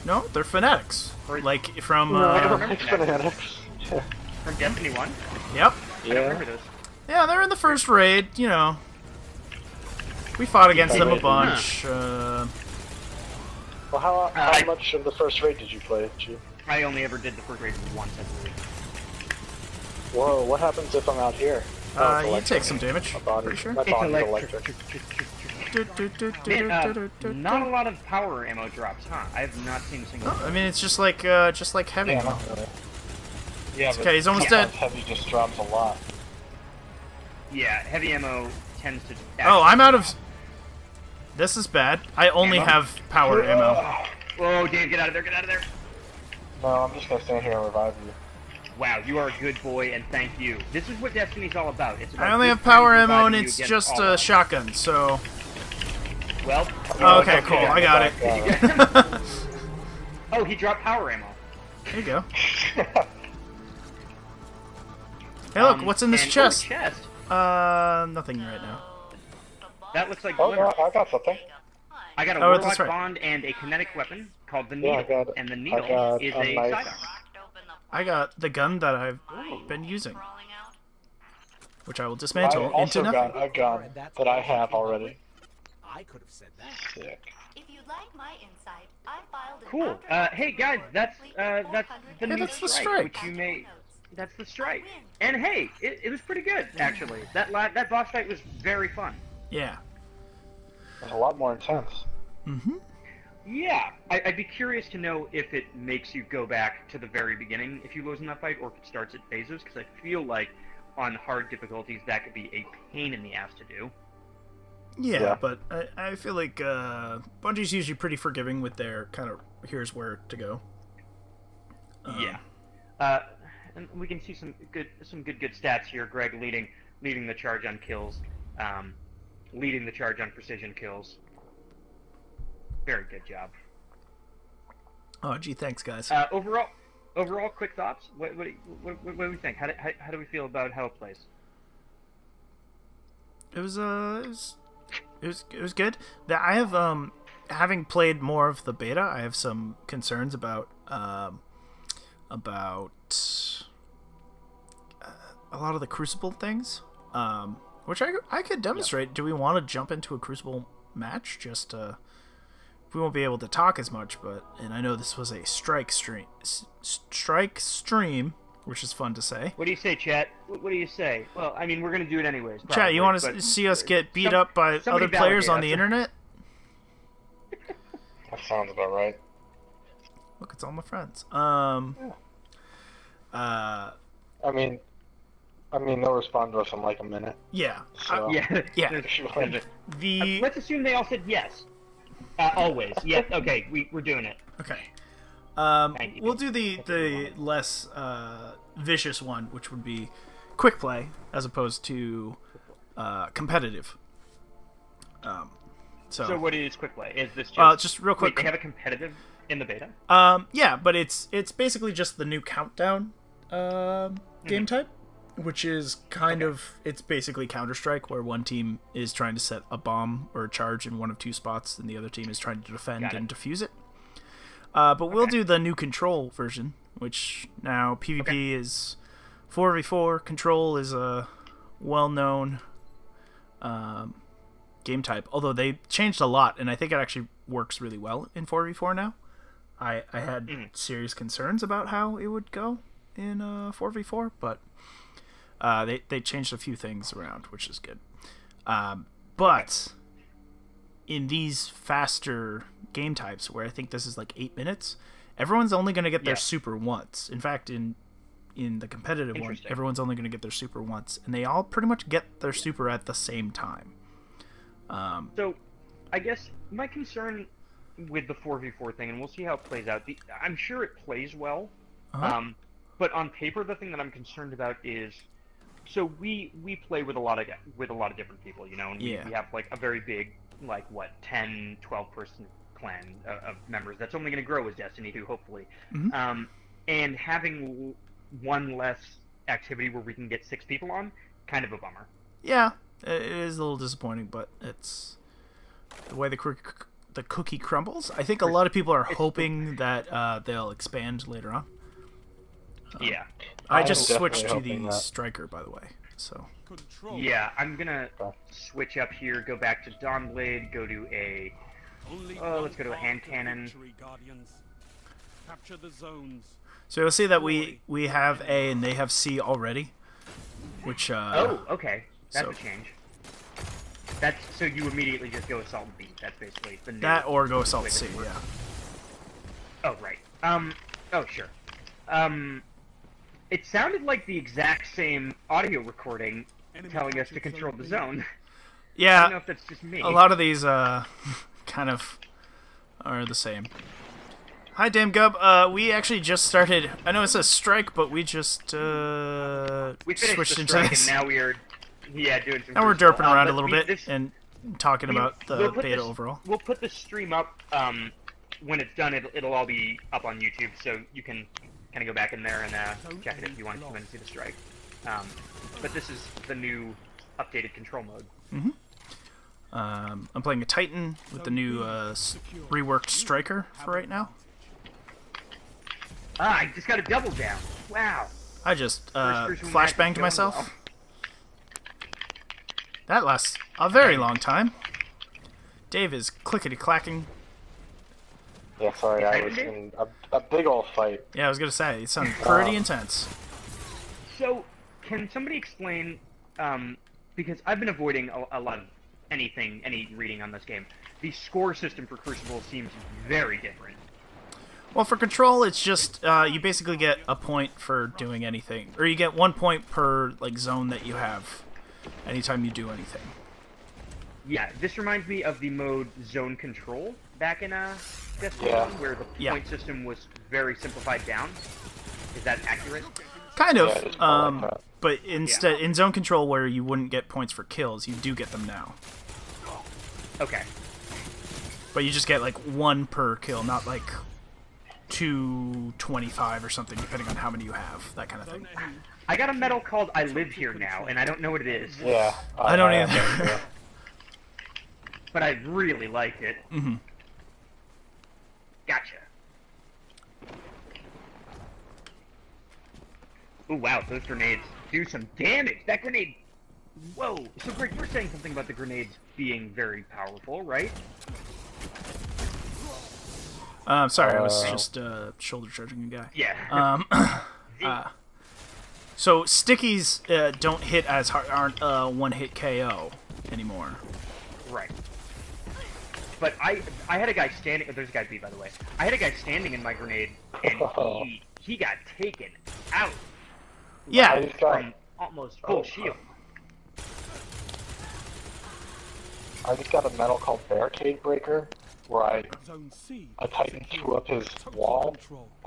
No, they're fanatics. Or- Like from, No, I don't remember think that. fanatics. Yeah. From Destiny 1? yep. I don't remember those. Yeah, they're in the first raid, you know. We fought against them a Huh. bunch. Well, how I- much of the first raid did you play, G? I only ever did the first raid once, I believe. Whoa, what happens if I'm out here? Oh, it's you electric. take some damage, My body, pretty sure. my body's electric. Man, not a lot of power ammo drops, huh? I have not seen a single. Oh, I mean, it's just like heavy. Yeah, not really. Yeah, Okay, he's almost dead. Heavy just drops a lot. Yeah, heavy ammo tends to. Oh, I'm out of. This is bad. I only Ammo? have power ammo. Whoa, Dave, get out of there! Get out of there! No, I'm just gonna stand here and revive you. Wow, you are a good boy, and thank you. This is what Destiny's all about. It's about I only good have power friends ammo, and reviving you it's against just all a odds. shotgun. So. Well. Oh, okay, cool. I got it. Oh, he dropped power ammo. There you go. Hey, look, what's in this and- chest? Oh, chest. Nothing right now. That looks like Oh, glimmer. I got something. I got a Oh, warlock that's right. bond and a kinetic weapon called the Yeah, I needle, got- and the I needle got is a a nice- sidearm. I got the gun that I've been using, which I will dismantle I into also nothing. got a gun that I have already. I could have said that. Sick. If you'd like my insight, I filed an Cool. after- Hey guys, that's the Hey, new that's the strike, strike. which you may. That's the strike. And hey, it was pretty good actually. That boss fight was very fun. Yeah. It's a lot more intense. Mm-hmm. Yeah, I'd be curious to know if it makes you go back to the very beginning if you lose in that fight, or if it starts at phases, because I feel like on hard difficulties that could be a pain in the ass to do. Yeah, Yeah. but I feel like Bungie's usually pretty forgiving with their kind of here's where to go. Yeah. and we can see some good stats here. Greg leading the charge on kills, leading the charge on precision kills. Very good job. Oh, gee, thanks, guys. Overall, quick thoughts. What do we think? How do we feel about how it plays? It was good. I have having played more of the beta, I have some concerns about a lot of the Crucible things, which I could demonstrate. Yeah. Do we want to jump into a Crucible match? Just we won't be able to talk as much, and I know this was a strike stream, which is fun to say. What do you say, chat? What do you say? Well, I mean, we're gonna do it anyways. Probably, chat, you want to see us get beat up by other players on the internet? That sounds about right. Look, it's all my friends. I mean, they'll respond to us in like a minute. Yeah. So. Yeah. Let's assume they all said yes. Always. Yeah. Okay. We're doing it. Okay. We'll do the less vicious one, which would be quick play as opposed to competitive. So what is quick play? Is this just real quick? Wait, they have a competitive in the beta? Yeah, but it's basically just the new countdown game type, which is kind of, it's basically Counter-Strike, where one team is trying to set a bomb or a charge in one of two spots, and the other team is trying to defend and defuse it. But we'll do the new Control version, which now PvP is 4v4. Control is a well-known game type, although they changed a lot, and I think it actually works really well in 4v4 now. I had serious concerns about how it would go in 4v4, but they changed a few things around, which is good. But in these faster game types, where I think this is like 8 minutes, everyone's only going to get their super once. In fact, in the competitive one, everyone's only going to get their super once, and they all pretty much get their super at the same time. So, I guess my concern with the 4v4 thing, and we'll see how it plays out. I'm sure it plays well, but on paper, the thing that I'm concerned about is, so we play with a lot of different people, you know, and we have like a very big, like, 10, 12 person clan of members that's only going to grow as Destiny 2, hopefully. And having one less activity where we can get 6 people on, kind of a bummer. Yeah, it is a little disappointing, but it's the way the cookie crumbles. I think a lot of people are hoping that they'll expand later on. I just switched to the Striker, by the way. So. Yeah, I'm gonna switch up here. Go back to Dawnblade. Go to a. Let's go to a hand cannon. Capture the zones. So you'll see that we have A and they have C already, which. Oh, okay. That's a change. That's so you immediately just go Assault B. That's basically the new. That or go Assault C. Yeah. Oh right. Oh sure. It sounded like the exact same audio recording telling us to control the zone. Yeah. I don't know if that's just me. A lot of these kind of are the same. Hi, Damn Gub. We actually just started. I know it says strike, but we just we switched into strike, this. And now we are doing some. Now we're derping around a little bit and talking about the beta overall. We'll put the stream up when it's done. It'll all be up on YouTube, so you can kind of go back in there and check it if you want to see the strike. But this is the new updated control mode. I'm playing a Titan with the new reworked Striker for right now. I just got a double down. Wow. I just flashbanged myself. Well. That lasts a very long time. Dave is clickety-clacking. Yeah, sorry, I was in a big old fight. Yeah, I was gonna say, it sounded pretty intense. So, can somebody explain, because I've been avoiding a lot of any reading on this game, the score system for Crucible seems very different. Well, for Control, it's just, you basically get a point for doing anything. Or you get 1 point per, like, zone that you have anytime you do anything. Yeah, this reminds me of the mode Zone Control back in Destiny 1, where the point system was very simplified down. Is that accurate? Kind of. Yeah, just like that. But instead, in zone control, where you wouldn't get points for kills, you do get them now. Okay. But you just get like 1 per kill, not like 225 or something, depending on how many you have. That kind of thing. I got a medal called I Live Here Now, and I don't know what it is. Yeah. I don't have either. no idea. But I really like it. Mm-hmm. Gotcha. Oh wow, those grenades do some damage. That grenade. Whoa. So Greg, you were saying something about the grenades being very powerful, right? Sorry, I was just shoulder charging a guy. Yeah. So stickies don't hit as hard, aren't one-hit KO anymore. Right. But I had a guy standing. There's a guy B, by the way. I had a guy standing in my grenade, and he got taken out. Yeah. From almost full shield. I just got a medal called Barricade Breaker, where Zone C. a Titan threw up his wall.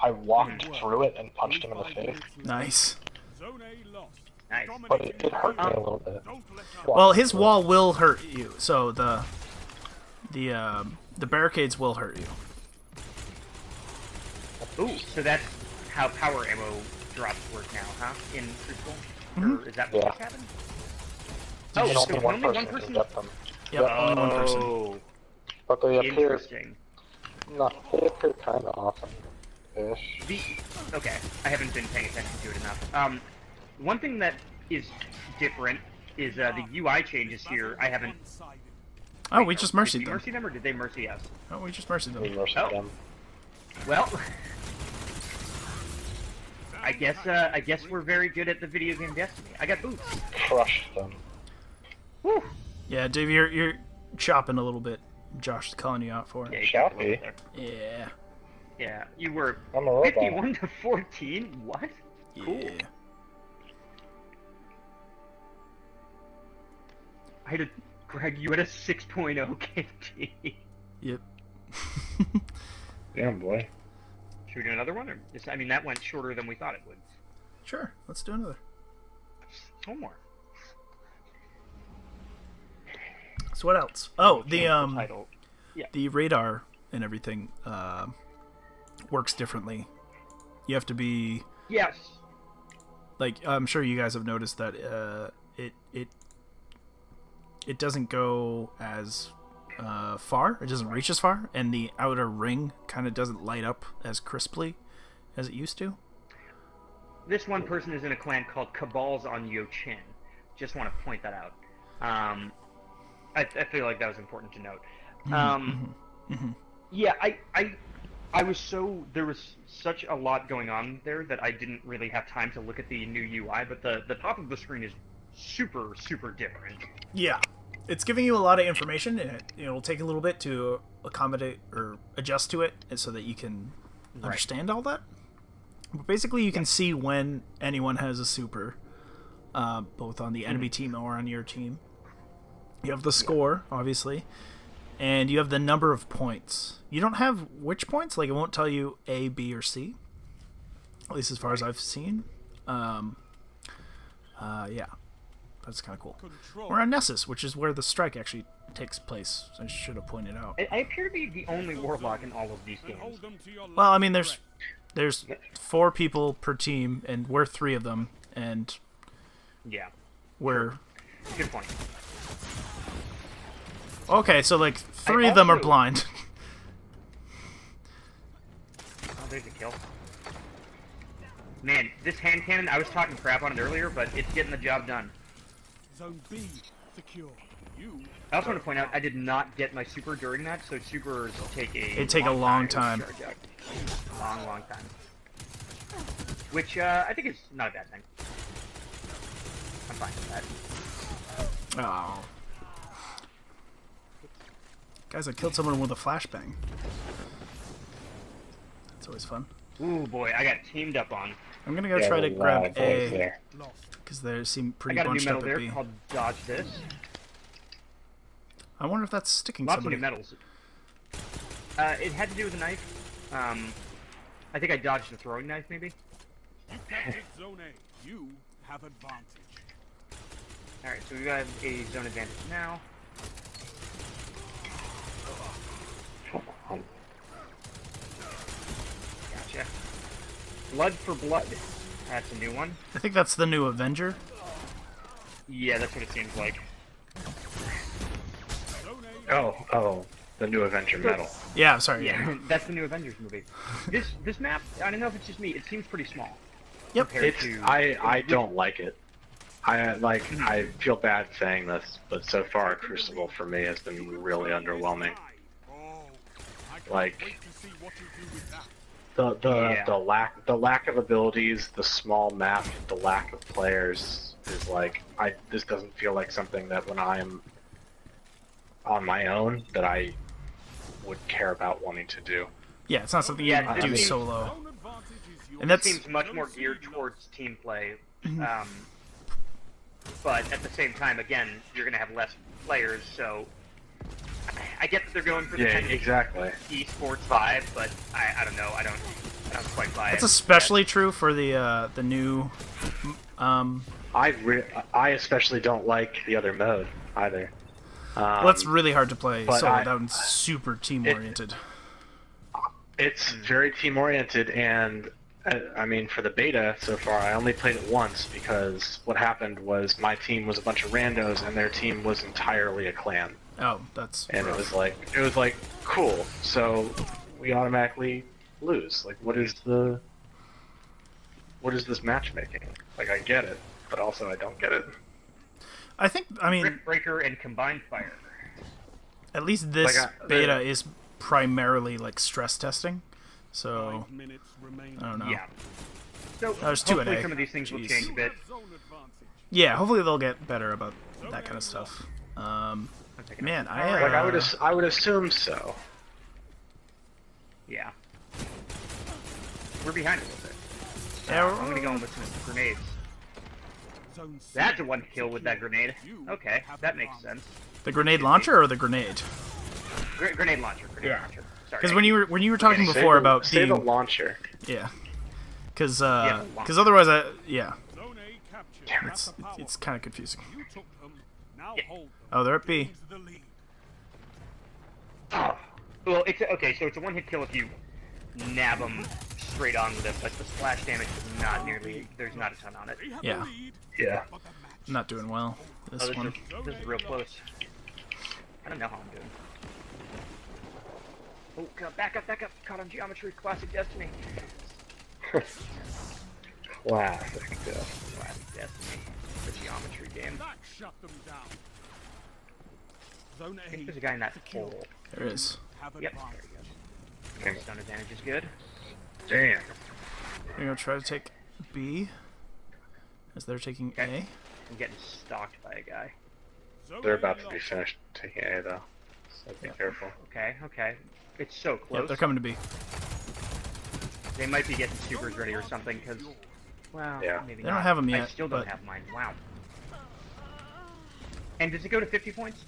I walked through it and punched him in the face. Nice. Zone A lost. Nice. But it hurt me a little bit. Don't let up. Well, his wall will hurt you, so the barricades will hurt you. Ooh, so that's how power ammo drops work now, huh? In Crucible? Or is that what just happened? Oh, And so only one only one person person? can get them. Yep, only one person. Oh, But they appear, interesting. kind of awesome-ish. Okay, I haven't been paying attention to it enough. One thing that is different is the UI changes here. I haven't. Oh, we just mercied Did we them. mercy them, or did they mercy us? Oh, we just mercied We them. mercy Oh. them. Well, I guess we're very good at the video game Destiny. I got boots. Crushed them. Woo! Yeah, Dave, you're chopping a little bit. Josh is calling you out for it. Yeah, you Shall got a little we? there. Yeah. Yeah, you were I'm a robot. 51 to 14. What? Cool. Yeah. I had a Greg. You had a 6.0 KD. Yep. Yeah, boy. Should we do another one? Or just, I mean, that went shorter than we thought it would. Sure. Let's do another. One more. So what else? Oh, the title. Yeah. the radar and everything works differently. You have to be Yes. like, I'm sure you guys have noticed that it doesn't go as far. It doesn't reach as far, and the outer ring kind of doesn't light up as crisply as it used to. This one person is in a clan called Cabals on Yochin. Just want to point that out. I feel like that was important to note. Yeah, I was so, there was such a lot going on there that I didn't really have time to look at the new UI, but the top of the screen is super, super different. Yeah, it's giving you a lot of information, and it'll take a little bit to accommodate or adjust to it, and so that you can understand all that. But basically, you can see when anyone has a super, both on the enemy team or on your team. You have the score, obviously, and you have the number of points. You don't have which points, like it won't tell you A, B, or C, at least as far as I've seen. Yeah, that's kind of cool. We're on Nessus, which is where the strike actually takes place. I should have pointed out. I appear to be the only warlock in all of these games. Hold them to your Well, I mean, there's 4 people per team, and we're 3 of them, and Yeah, we're good point. okay. So like 3 of them are also- blind. Oh, there's a kill. Man, this hand cannon, I was talking crap on it earlier, but it's getting the job done. Zone B secure. You I also want to point out, I did not get my super during that, so supers take a They take a long time. to charge out. Long time. Which, I think is not a bad thing. I'm fine with that. Oh, guys, I killed someone with a flashbang. That's always fun. Ooh, boy, I got teamed up on. I'm gonna go Yeah, try to there's grab boys A there. lost. because they seem I pretty got a new bunched medal up at there B. called Dodge This. I wonder if that's sticking Lots somebody. of new medals. It had to do with a knife. I think I dodged a throwing knife, maybe. You captured Zone A. You have advantage. All right, so we have a zone advantage now. Gotcha. Blood for blood. That's a new one. I think that's the new Avenger. Yeah, that's what it seems like. Zone A. Oh, the new Avenger medal. Yeah, sorry. Yeah, that's the new Avengers movie. This map, I don't know if it's just me, it seems pretty small. Yep. compared It's to- I don't like it. I feel bad saying this, but so far Crucible for me has been really underwhelming. Oh, I can't Like- wait to see what you do with that. Yeah. The lack of abilities, the small map, the lack of players is like this doesn't feel like something that when I'm on my own that I would care about wanting to do. Yeah, it's not something Yeah, you it do seems- solo. Zone advantage is yours. And that's seems much more geared towards team play. But at the same time, again, you're going to have less players, so I get that they're going for the Yeah, kind of exactly. esports vibe, but I don't know. I don't quite buy that's it. especially true for the new. I especially don't like the other mode either. Well, that's really hard to play. but So I- that one's super team oriented. It's very team oriented, and I mean, for the beta so far, I only played it once because what happened was my team was a bunch of randos, and their team was entirely a clan, Oh, that's and rough. it was like cool. So we automatically lose. Like, what is this matchmaking? Like, I get it, but also I don't get it. I mean, Rift Breaker and Combined Fire. at least this Like, beta is primarily like stress testing. So 5 minutes remain. I don't know. Yeah. So There's two at hopefully A. some of these things will Jeez. change a bit. Zone advantage. Yeah, hopefully they'll get better about that kind of stuff. I'm taking Man, a- I Like, I would assume so. Yeah. We're behind a little bit. Yeah, I'm gonna go in with some grenades. Zone C. That's a one kill with that grenade. You Okay, have that makes advantage. sense. the grenade launcher or the grenade? Grenade launcher. Grenade Yeah. launcher. Sorry. Because when you were talking Say before the- about say the being launcher. yeah, because the launcher. otherwise Zone A captured. it's That's a power. it's kind of confusing. You took them. Now Yeah. hold them. Oh, they're at B. Gains the lead. Oh. Well, it's okay. So it's a one-hit kill if you nab them straight on with it, but the splash damage is not nearly. There's not a ton on it. They have Yeah. the lead, Yeah. but the match. I'm not doing well Oh, this one. this is real close. I don't know how I'm doing. Oh, God, back up, back up. Caught on geometry. Classic Destiny. Classic. Yeah. Classic Destiny. The geometry game. That shut them down. Zone I A. think there's a guy in that secure. hole. There is. Have Yep, advantage. there he goes. Stun advantage is good. Damn. We're gonna try to take B, as they're taking Okay. A. I'm getting stalked by a guy. Zone They're A about to be lost. finished taking A though, so be careful. Okay, okay. It's so close. Yep, they're coming to B. They might be getting supers ready or something, because... Well, Yeah. maybe They don't not. have 'em I yet, still don't but- have mine. Wow. And does it go to 50 points?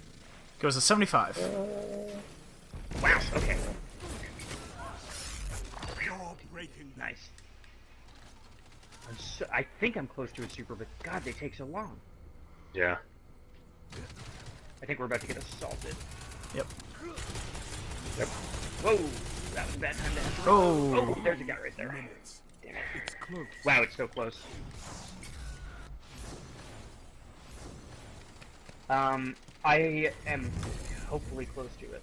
Goes to 75. Wow, okay. You're breaking them. Nice. I think I'm close to a super, but God, they take so long. Yeah. I think we're about to get assaulted. Yep. Yep. Whoa! That was a bad time to enter. Oh. Oh, there's a guy right there. Minutes. Damn it. It's close. Wow, it's so close. I am hopefully close to it.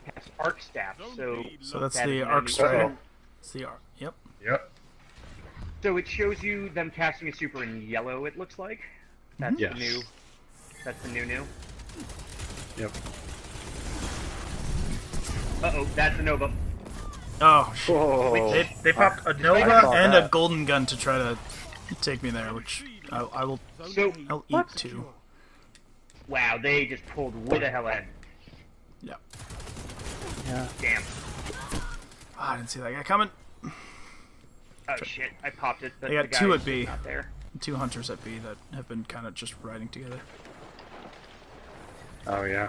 That's arc staff, so So that's that the is arc enemy- strike. It's the arc. Yep. Yep. So it shows you them casting a super in yellow. It looks like that's Yes. the new. That's the new. Yep. Uh-oh, that's a Nova. Oh, shit. Whoa. They popped a I Nova saw and a that. golden gun to try to take me there, which I will. So, I'll eat too. wow, they just pulled way the hell ahead. Yep. Damn. Ah, I didn't see that guy coming. Oh shit, I popped it, but They got the guy two is at B. not there. 2 hunters at B that have been kind of just riding together. Oh yeah.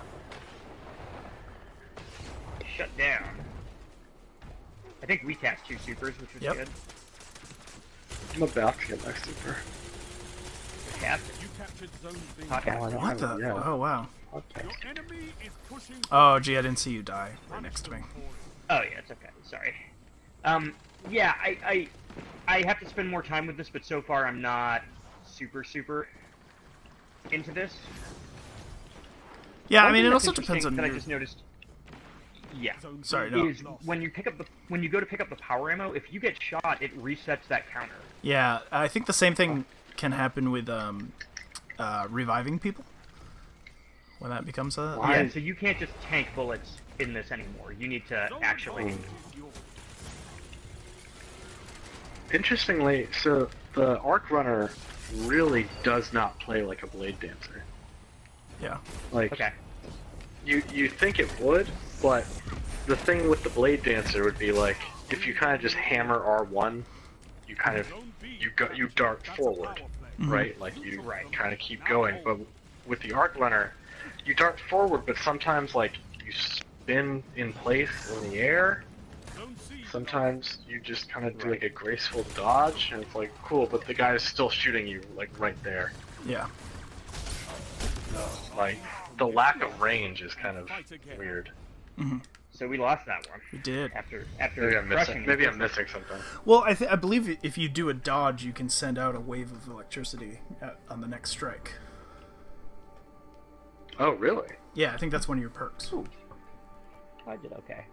Shut down. I think we cast 2 supers, which was Yep. good. I'm about to get my super. Captain. You captured zone B. Hot Oh, I don't What have the? it yet. Oh, wow. Okay. Your enemy is pushing. Oh, gee, I didn't see you die right next to me. Oh yeah, it's okay. Sorry. Yeah, I have to spend more time with this, but so far I'm not super into this. Yeah, I One mean, thing it that's also depends interesting on that I your... just noticed. Yeah. Zone Sorry, B no. Is when you go to pick up the power ammo, if you get shot, it resets that counter. Yeah, I think the same thing can happen with reviving people. When that becomes a... Why? Yeah, so you can't just tank bullets in this anymore. You need to Zone actually. B is yours. Interestingly, so the Arc Runner really does not play like a Blade Dancer. Yeah. Like, Okay. you think it would, but the thing with the Blade Dancer would be like, if you kind of just hammer R1, you kind of Zone B you dart That's a forward, power play. Mhm. right? Like you Right. kind of keep going. But with the Arc Runner, you dart forward, but sometimes like you spin in place in the air. Zone C. Sometimes you just kind of do like a graceful dodge, and it's like cool, but the guy is still shooting you like right there. Yeah. Like the lack of range is kind of Fight again. weird. Hmm. So we lost that one We did. after Maybe I'm crushing missing. it. Maybe I'm missing something. Well, I believe if you do a dodge, you can send out a wave of electricity on the next strike. Oh really? Yeah, I think that's one of your perks. Ooh. I did okay.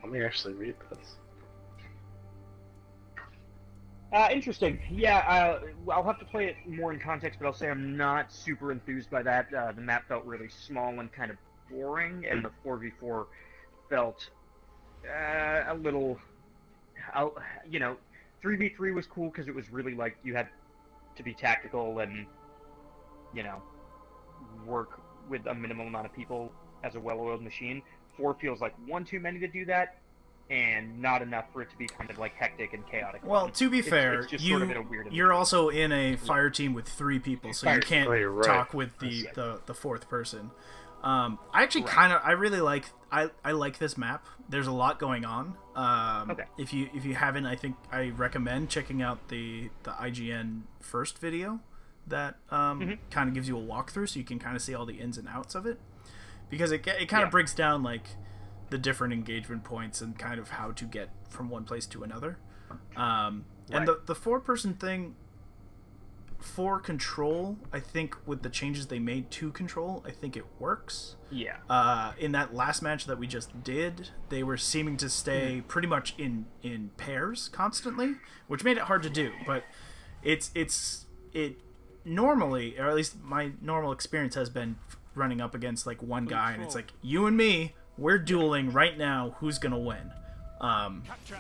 Let me actually read this. Interesting. Yeah, I'll have to play it more in context, but I'll say I'm not super enthused by that. The map felt really small and kind of boring, and the 4v4 felt a little... 3v3 was cool because it was really like you had to be tactical and, work with a minimum amount of people as a well-oiled machine. 4 feels like one too many to do that, and not enough for it to be kind of like hectic and chaotic. Well, to be fair, it's just sort of in a weird you're also in a fire team with 3 people, so you can't Oh, you're right. talk with the 4th person. I actually I really like I like this map. There's a lot going on. Okay. If you haven't, I think I recommend checking out the IGN first video that kind of gives you a walkthrough, so you can kind of see all the ins and outs of it, because it kind of breaks down like the different engagement points and kind of how to get from one place to another. And the 4-person thing for Control, I think with the changes they made to Control, I think it works. Yeah. In that last match that we just did, they were seeming to stay pretty much in pairs constantly, which made it hard to do. But it normally, or at least my normal experience has been running up against like one guy, and it's like, you and me, we're dueling right now. Who's gonna win?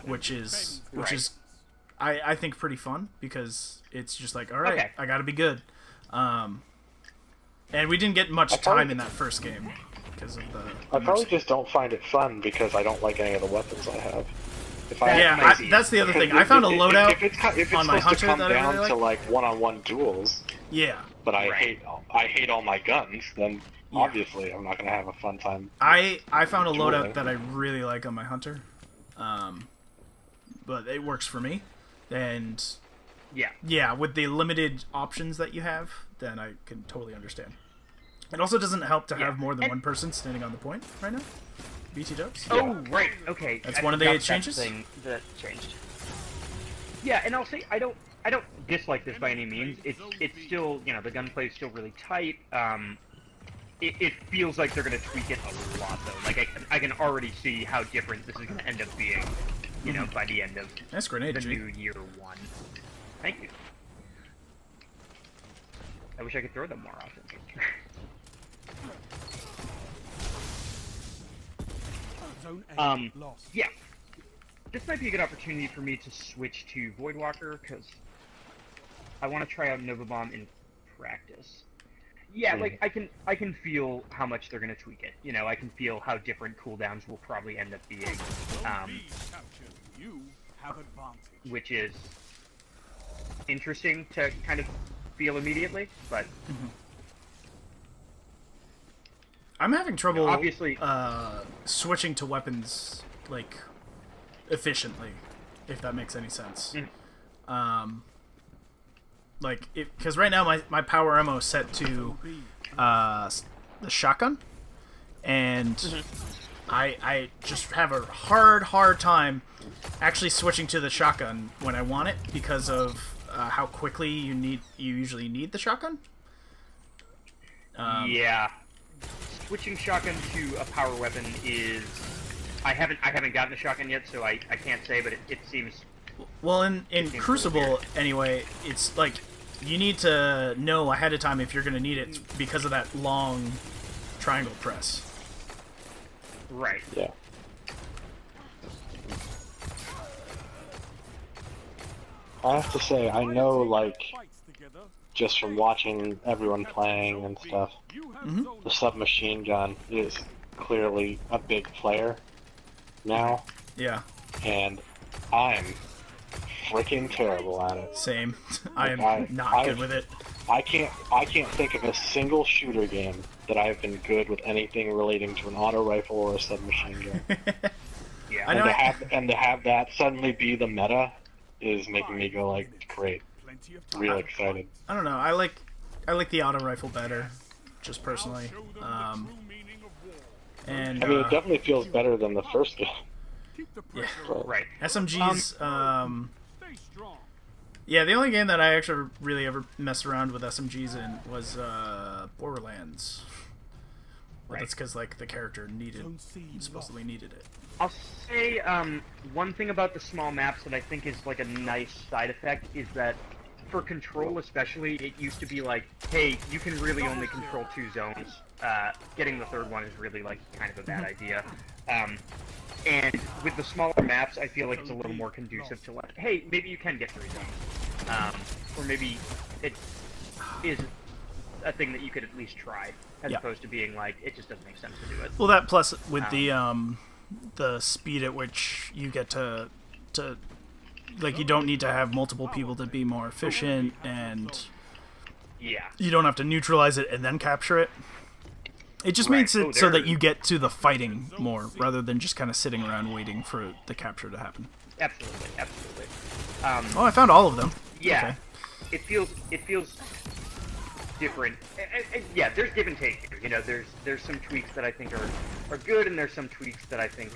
Which is I think pretty fun, because it's just like, all right, I gotta be good. And we didn't get much time in that first game because of the. I probably just don't find it fun because I don't like any of the weapons I have. That's the other thing. I found a loadout if it's on my supposed to hunter come that I down really to like. like one-on-one duels, Yeah. but I hate all my guns, then obviously I'm not gonna have a fun time. I found a dueling. loadout that I really like on my hunter, but it works for me, and yeah, with the limited options that you have, then I can totally understand. It also doesn't help to have more than one person standing on the point right now. BT dubs. Oh, right. Okay. That's one of the forgot changes? Thing that changed. Yeah, and I'll say I don't dislike this by any means. It's still, the gunplay is still really tight. It feels like they're gonna tweak it a lot though. Like I can already see how different this is gonna end up being, by the end of Nice grenade, the G. new year 1. Thank you. I wish I could throw them more often. Zone A lost. Yeah. This might be a good opportunity for me to switch to Voidwalker, because I want to try out Nova Bomb in practice. Yeah, like I can feel how much they're gonna tweak it. I can feel how different cooldowns will probably end up being, Zone B captured. You have advantage. which is interesting to kind of feel immediately. But I'm having trouble obviously switching to weapons like efficiently, if that makes any sense. Like, because right now my power ammo is set to the shotgun, and I just have a hard time actually switching to the shotgun when I want it because of how quickly you usually need the shotgun. Yeah, switching shotgun to a power weapon is. I haven't gotten the shotgun yet, so I can't say, but it seems. Well, in Crucible anyway, it's like you need to know ahead of time if you're going to need it because of that long triangle press. Right. Yeah. I have to say, I know, like, just from watching everyone playing and stuff, the submachine gun is clearly a big player now, Yeah. and I'm freaking terrible at it. Same. I am not good with it. I can't think of a single shooter game that I've been good with anything relating to an auto rifle or a submachine gun. Yeah. I know. And to have that suddenly be the meta is making me go like, great, real excited. I don't know. I like the auto rifle better, just personally. And I mean, it definitely feels better than the first game. yeah. Right. SMGs. Yeah, the only game that I actually really ever messed around with SMGs in was Borderlands. But that's because like the character supposedly needed it. I'll say one thing about the small maps that I think is like a nice side effect is that for Control especially, it used to be like, hey, you can really only control 2 zones. Getting the third one is really like kind of a bad idea. And with the smaller maps, I feel like it's a little more conducive to like, hey, maybe you can get 3 zones. Or maybe it is a thing that you could at least try, as opposed to being like, it just doesn't make sense to do it. Well, that plus with the speed at which you get to like, you don't need to have multiple people to be more efficient, and you don't have to neutralize it and then capture it. It just makes it so that you get to the fighting more, rather than just kind of sitting around waiting for the capture to happen. Absolutely, absolutely. Oh, I found all of them. Yeah, okay. it feels different. Yeah, there's give and take here. You know, there's some tweaks that I think are good, and there's some tweaks that I think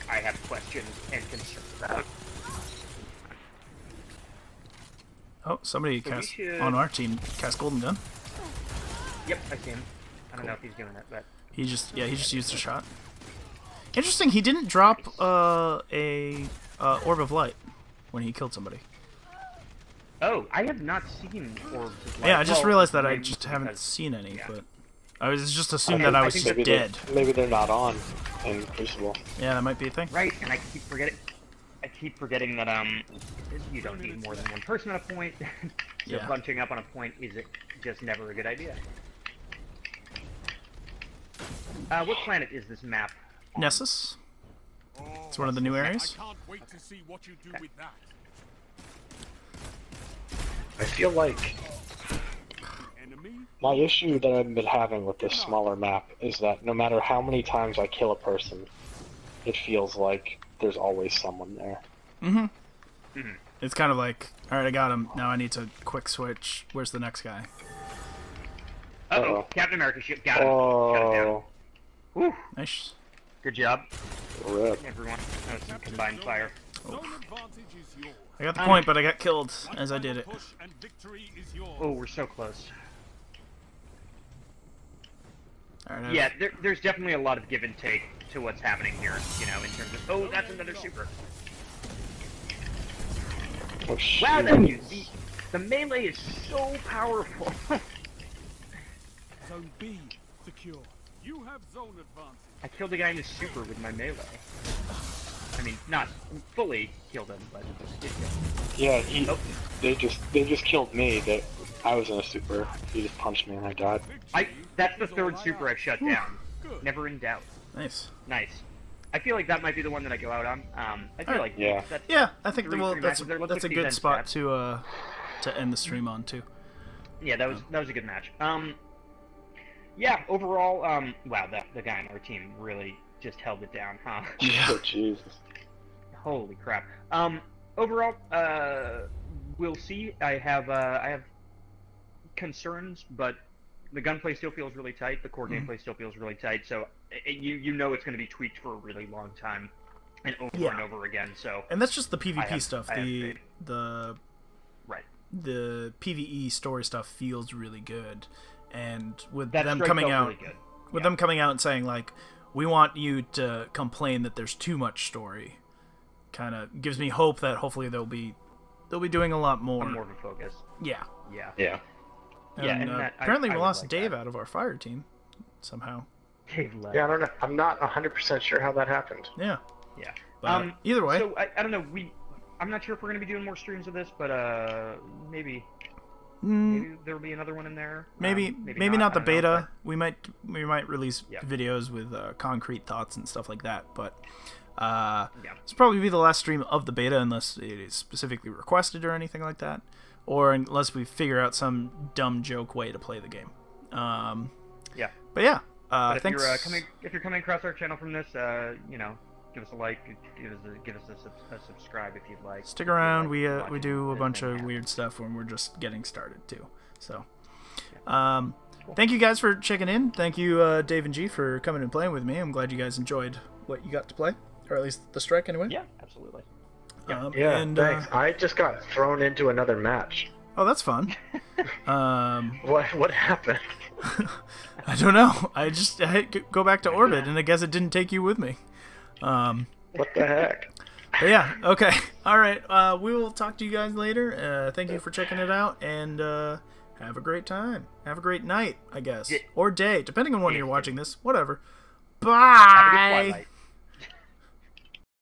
I have questions and concerns about. Oh, somebody on our team cast Golden Gun. Yep, I see him. I don't know if he's doing it, but he just used a shot. Interesting, he didn't drop a orb of light when he killed somebody. Oh, I have not seen orbs of light. Yeah, I just realized that I just haven't seen any, but I was just assumed that I was just dead. Maybe they're not on in Crucible. Yeah, that might be a thing. Right, and I keep forgetting that you don't need more than one person at a point. So bunching up on a point is just never a good idea. What planet is this map on? Nessus. It's one of the new areas. I can't wait to see what you do with that. I feel like my issue that I've been having with this smaller map is that no matter how many times I kill a person, it feels like there's always someone there. It's kind of like, alright, I got him. Now I need to quick switch. Where's the next guy? Uh-oh, Captain America ship got him. Oh. Shut him down. Whew. Nice. Good job, Rip. everyone. That was some combined fire. I got the point, but I got killed as I did it. Oh, we're so close. Right, yeah, there's definitely a lot of give and take to what's happening here, you know, in terms of, oh, that's another super. Oh, wow, thank you. The melee is so powerful. Zone B secure. You have zone advantage. I killed a guy in his super with my melee. I mean, not fully killed him, but did kill him. Yeah, they just killed me. I was in a super. He just punched me and I died. That's the third super I've shut down. Never in doubt. Nice. Nice. I feel like that might be the one that I go out on. I feel like that's I think that's a good spot to end the stream on too. Yeah, that was a good match. Yeah, overall, wow, the guy on our team really just held it down, huh? Yeah. Oh, Jesus. Holy crap. Overall, we'll see. I have concerns, but the gunplay still feels really tight. The core gameplay still feels really tight. So you know it's going to be tweaked for a really long time, and over and over again. So and that's just the PvP stuff. Right. The PvE story stuff feels really good, and with that them coming out, really good. them coming out and saying like, we want you to complain that there's too much story, kind of gives me hope that hopefully they'll be doing a lot more. More of a focus. Yeah. Yeah. And, apparently we lost Dave out of our fire team somehow. Dave left. Yeah, I don't know. I'm not 100% sure how that happened. Yeah. Yeah. But either way. So I don't know. I'm not sure if we're going to be doing more streams of this, but maybe there'll be another one in there. Maybe not the beta. We might release videos with concrete thoughts and stuff like that. But this will probably be the last stream of the beta unless it is specifically requested or anything like that, or unless we figure out some dumb joke way to play the game. But yeah. But if thanks. if you're coming across our channel from this, give us a like, give us a subscribe if you'd like. Stick around. We do a bunch of weird stuff when we're just getting started too. So, cool. Thank you guys for checking in. Thank you, Dave and G, for coming and playing with me. I'm glad you guys enjoyed what you got to play, or at least the strike anyway. Yeah, absolutely. And thanks. I just got thrown into another match. Oh, that's fun. What happened? I don't know. I had to go back to orbit, and I guess it didn't take you with me. What the heck? But yeah, okay. All right. We will talk to you guys later. Thank you for checking it out, and have a great time. Have a great night, I guess. Or day, depending on when you're watching this. Whatever. Bye! Have a good twilight.